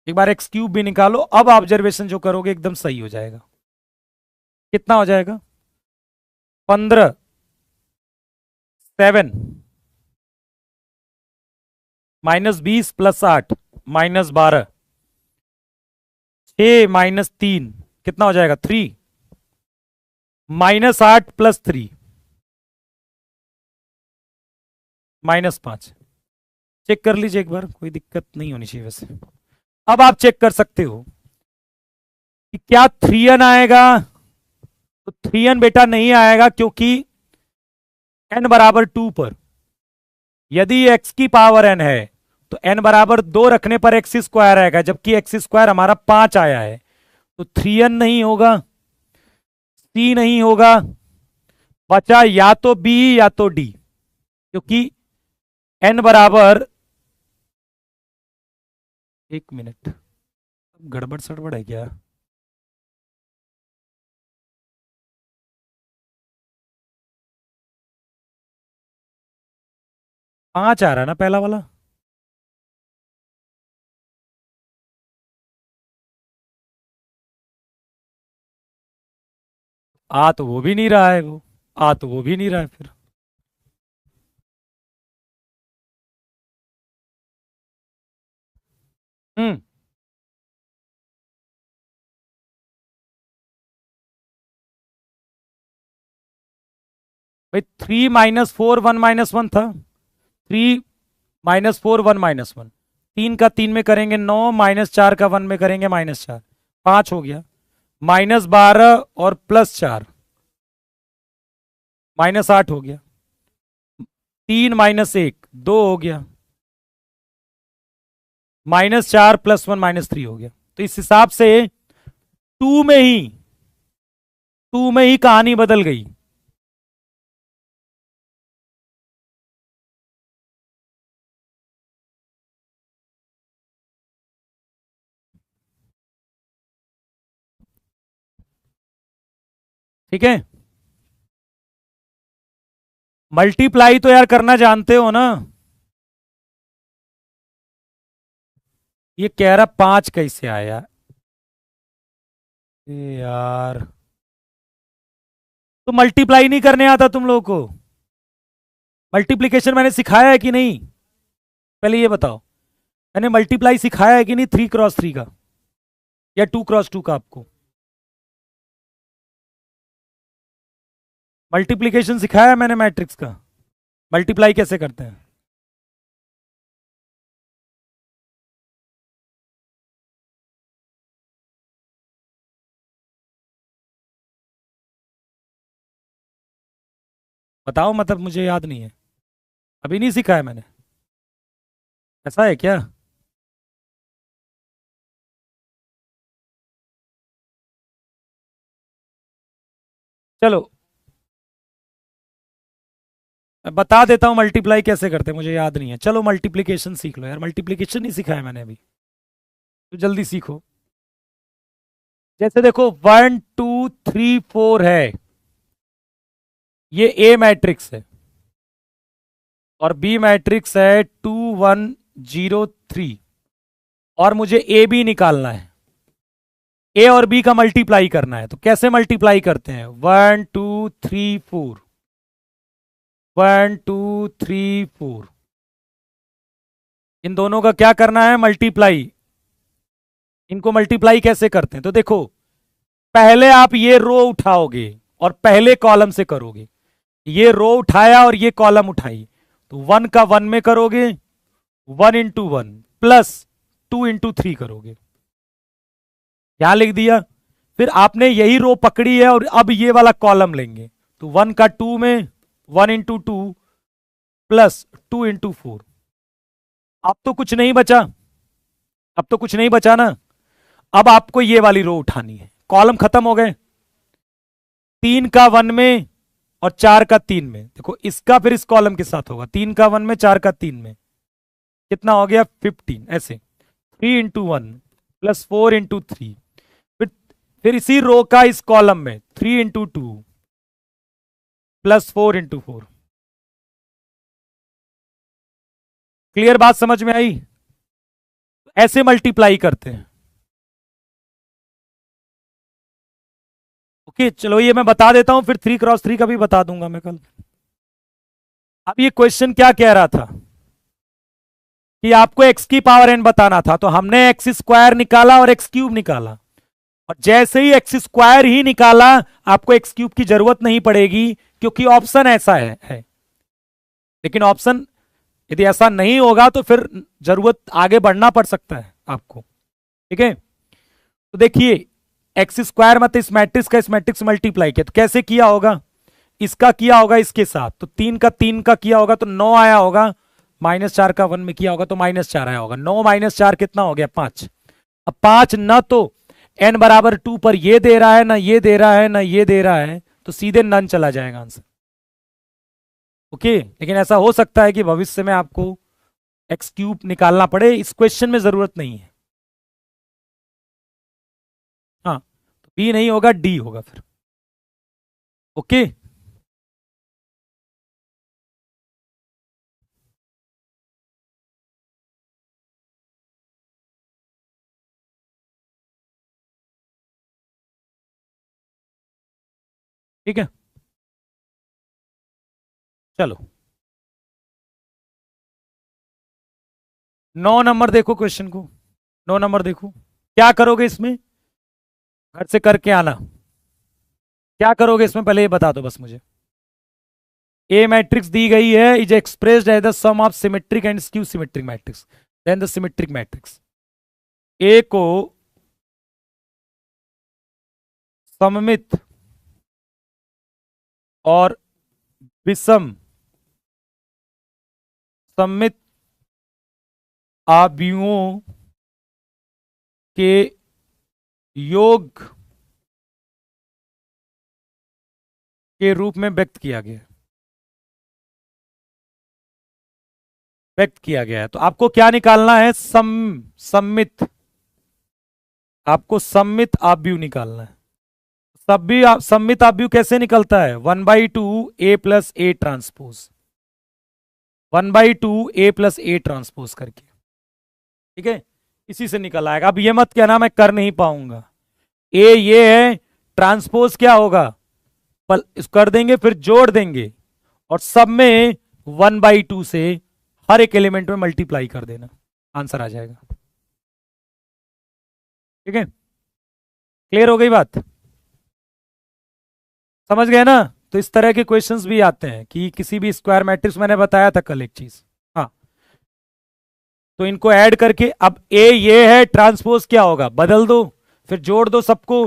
एक बार एक्स क्यूब भी निकालो, अब ऑब्जर्वेशन जो करोगे एकदम सही हो जाएगा। कितना हो जाएगा? 15 7 -20 +8 -12 6 - 3 कितना हो जाएगा? 3 -8 +3 -5। चेक कर लीजिए एक बार, कोई दिक्कत नहीं होनी चाहिए वैसे। अब आप चेक कर सकते हो कि क्या 3n आएगा? तो 3n बेटा नहीं आएगा, क्योंकि n बराबर 2 पर यदि x की पावर n है तो n बराबर 2 रखने पर एक्स स्क्वायर आएगा, जबकि एक्स स्क्वायर हमारा 5 आया है। तो 3n नहीं होगा, c नहीं होगा, बचा या तो b या तो d, क्योंकि n बराबर, एक मिनट, गड़बड़ सड़बड़ है क्या? 5 आ रहा है ना पहला वाला। आ तो वो भी नहीं रहा है, वो आ तो वो भी नहीं रहा है फिर। हम्म। भाई 3 - 4 1 - 1 था। 3 - 4 1 - 1। 3 का 3 में करेंगे 9, -4 का 1 में करेंगे -4, 5 हो गया। -12 और +4, -8 हो गया। 3 - 1 2 हो गया। -4 +1 -3 हो गया। तो इस हिसाब से टू में ही टू में ही कहानी बदल गई। ठीक है। मल्टीप्लाई तो यार करना जानते हो ना। ये कह रहा 5 कैसे आया। ए यार, तो मल्टीप्लाई नहीं करने आता तुम लोगों को? मल्टीप्लीकेशन मैंने सिखाया है कि नहीं? पहले ये बताओ, मैंने मल्टीप्लाई सिखाया है कि नहीं 3 × 3 का, या 2 × 2 का आपको? मल्टीप्लीकेशन सिखाया है मैंने मैट्रिक्स का, मल्टीप्लाई कैसे करते हैं। बताओ, मतलब मुझे याद नहीं है, अभी नहीं सिखाया मैंने। ऐसा है क्या? चलो मैं बता देता हूँ मल्टीप्लाई कैसे करते हैं, मुझे याद नहीं है। चलो मल्टीप्लीकेशन सीख लो यार, मल्टीप्लीकेशन नहीं सिखाया मैंने अभी, तो जल्दी सीखो। जैसे देखो 1 2 3 4 है, ये ए मैट्रिक्स है, और बी मैट्रिक्स है 2 1 0 3, और मुझे ए बी निकालना है। ए और बी का मल्टीप्लाई करना है, तो कैसे मल्टीप्लाई करते हैं? 1 2 3 4, 1 2 3 4, इन दोनों का क्या करना है? मल्टीप्लाई। इनको मल्टीप्लाई कैसे करते हैं? तो देखो, पहले आप ये रो उठाओगे और पहले कॉलम से करोगे। ये रो उठाया और ये कॉलम उठाई, तो 1 का 1 में करोगे, 1 × 1 +2 × 3 करोगे। यहां लिख दिया। फिर आपने यही रो पकड़ी है और अब ये वाला कॉलम लेंगे, तो 1 का 2 में 1 × 2 +2 × 4। अब तो कुछ नहीं बचा, अब तो कुछ नहीं बचा ना। अब आपको ये वाली रो उठानी है, कॉलम खत्म हो गए। 3 का 1 में और 4 का 3 में, देखो इसका फिर इस कॉलम के साथ होगा। 3 का 1 में 4 का 3 में कितना हो गया? 15। ऐसे 3 × 1 +4 × 3। फिर फिर इसी रो का इस कॉलम में 3 × 2 +4 × 4। क्लियर बात समझ में आई? ऐसे मल्टीप्लाई करते हैं। ओके चलो, ये मैं बता देता हूं, फिर 3 × 3 का भी बता दूंगा मैं कल। अब ये क्वेश्चन क्या कह रहा था कि आपको एक्स की पावर एन बताना था, तो हमने एक्स स्क्वायर निकाला और एक्स क्यूब निकाला। और जैसे ही एक्स स्क्वायर ही निकाला, आपको एक्स क्यूब की जरूरत नहीं पड़ेगी, क्योंकि ऑप्शन ऐसा है। लेकिन ऑप्शन यदि ऐसा नहीं होगा तो फिर जरूरत आगे बढ़ना पड़ सकता है आपको। ठीक है, तो देखिए, एक्स स्क्वायर मतलब इस मैट्रिक्स का इस मैट्रिक्स मल्टीप्लाई किया, तो कैसे किया होगा? इसका किया होगा इसके साथ, तो 3 का 3 का किया होगा तो 9 आया होगा। -4 का 1 में किया होगा तो -4 आया होगा। 9 - 4 कितना हो गया? 5। अब 5 ना तो n = 2 पर ये दे रहा है, ना ये दे रहा है, ना ये दे रहा है, तो सीधे नन चला जाएगा आंसर। ओके, लेकिन ऐसा हो सकता है कि भविष्य में आपको एक्स क्यूब निकालना पड़े, इस क्वेश्चन में जरूरत नहीं है। हाँ, तो बी नहीं होगा, डी होगा फिर। ओके। ठीक है, चलो 9 नंबर देखो क्वेश्चन को। 9 नंबर देखो, क्या करोगे इसमें, घर से करके आना। क्या करोगे इसमें पहले ये बता दो बस मुझे। ए मैट्रिक्स दी गई है, is expressed as the sum of symmetric and skew symmetric matrix, then the symmetric matrix. A को सममित और विषम सममित आव्यूहों के योग के रूप में व्यक्त किया गया है, व्यक्त किया गया है। तो आपको क्या निकालना है, सम्मित, आपको सम्मित आव्यूह निकालना है। सम्मित आव्यूह कैसे निकलता है, 1/2 A plus A transpose, 1/2 A plus A transpose करके, ठीक है, इसी से निकल आएगा। अब ये मत कहना मैं कर नहीं पाऊंगा, ए ये है, ट्रांसपोज क्या होगा, कर देंगे फिर जोड़ देंगे और सब में 1/2 से हर एक एलिमेंट में मल्टीप्लाई कर देना, आंसर आ जाएगा। ठीक है, क्लियर हो गई बात, समझ गए ना। तो इस तरह के क्वेश्चंस भी आते हैं कि किसी भी स्क्वायर मैट्रिक्स, मैंने बताया था कल एक चीज, हाँ, तो इनको ऐड करके, अब ए ये है, ट्रांसपोज क्या होगा, बदल दो फिर जोड़ दो सबको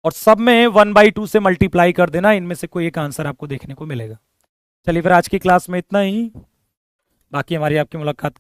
और सब में 1/2 से मल्टीप्लाई कर देना, इनमें से कोई एक आंसर आपको देखने को मिलेगा। चलिए फिर आज की क्लास में इतना ही, बाकी हमारी आपकी मुलाकात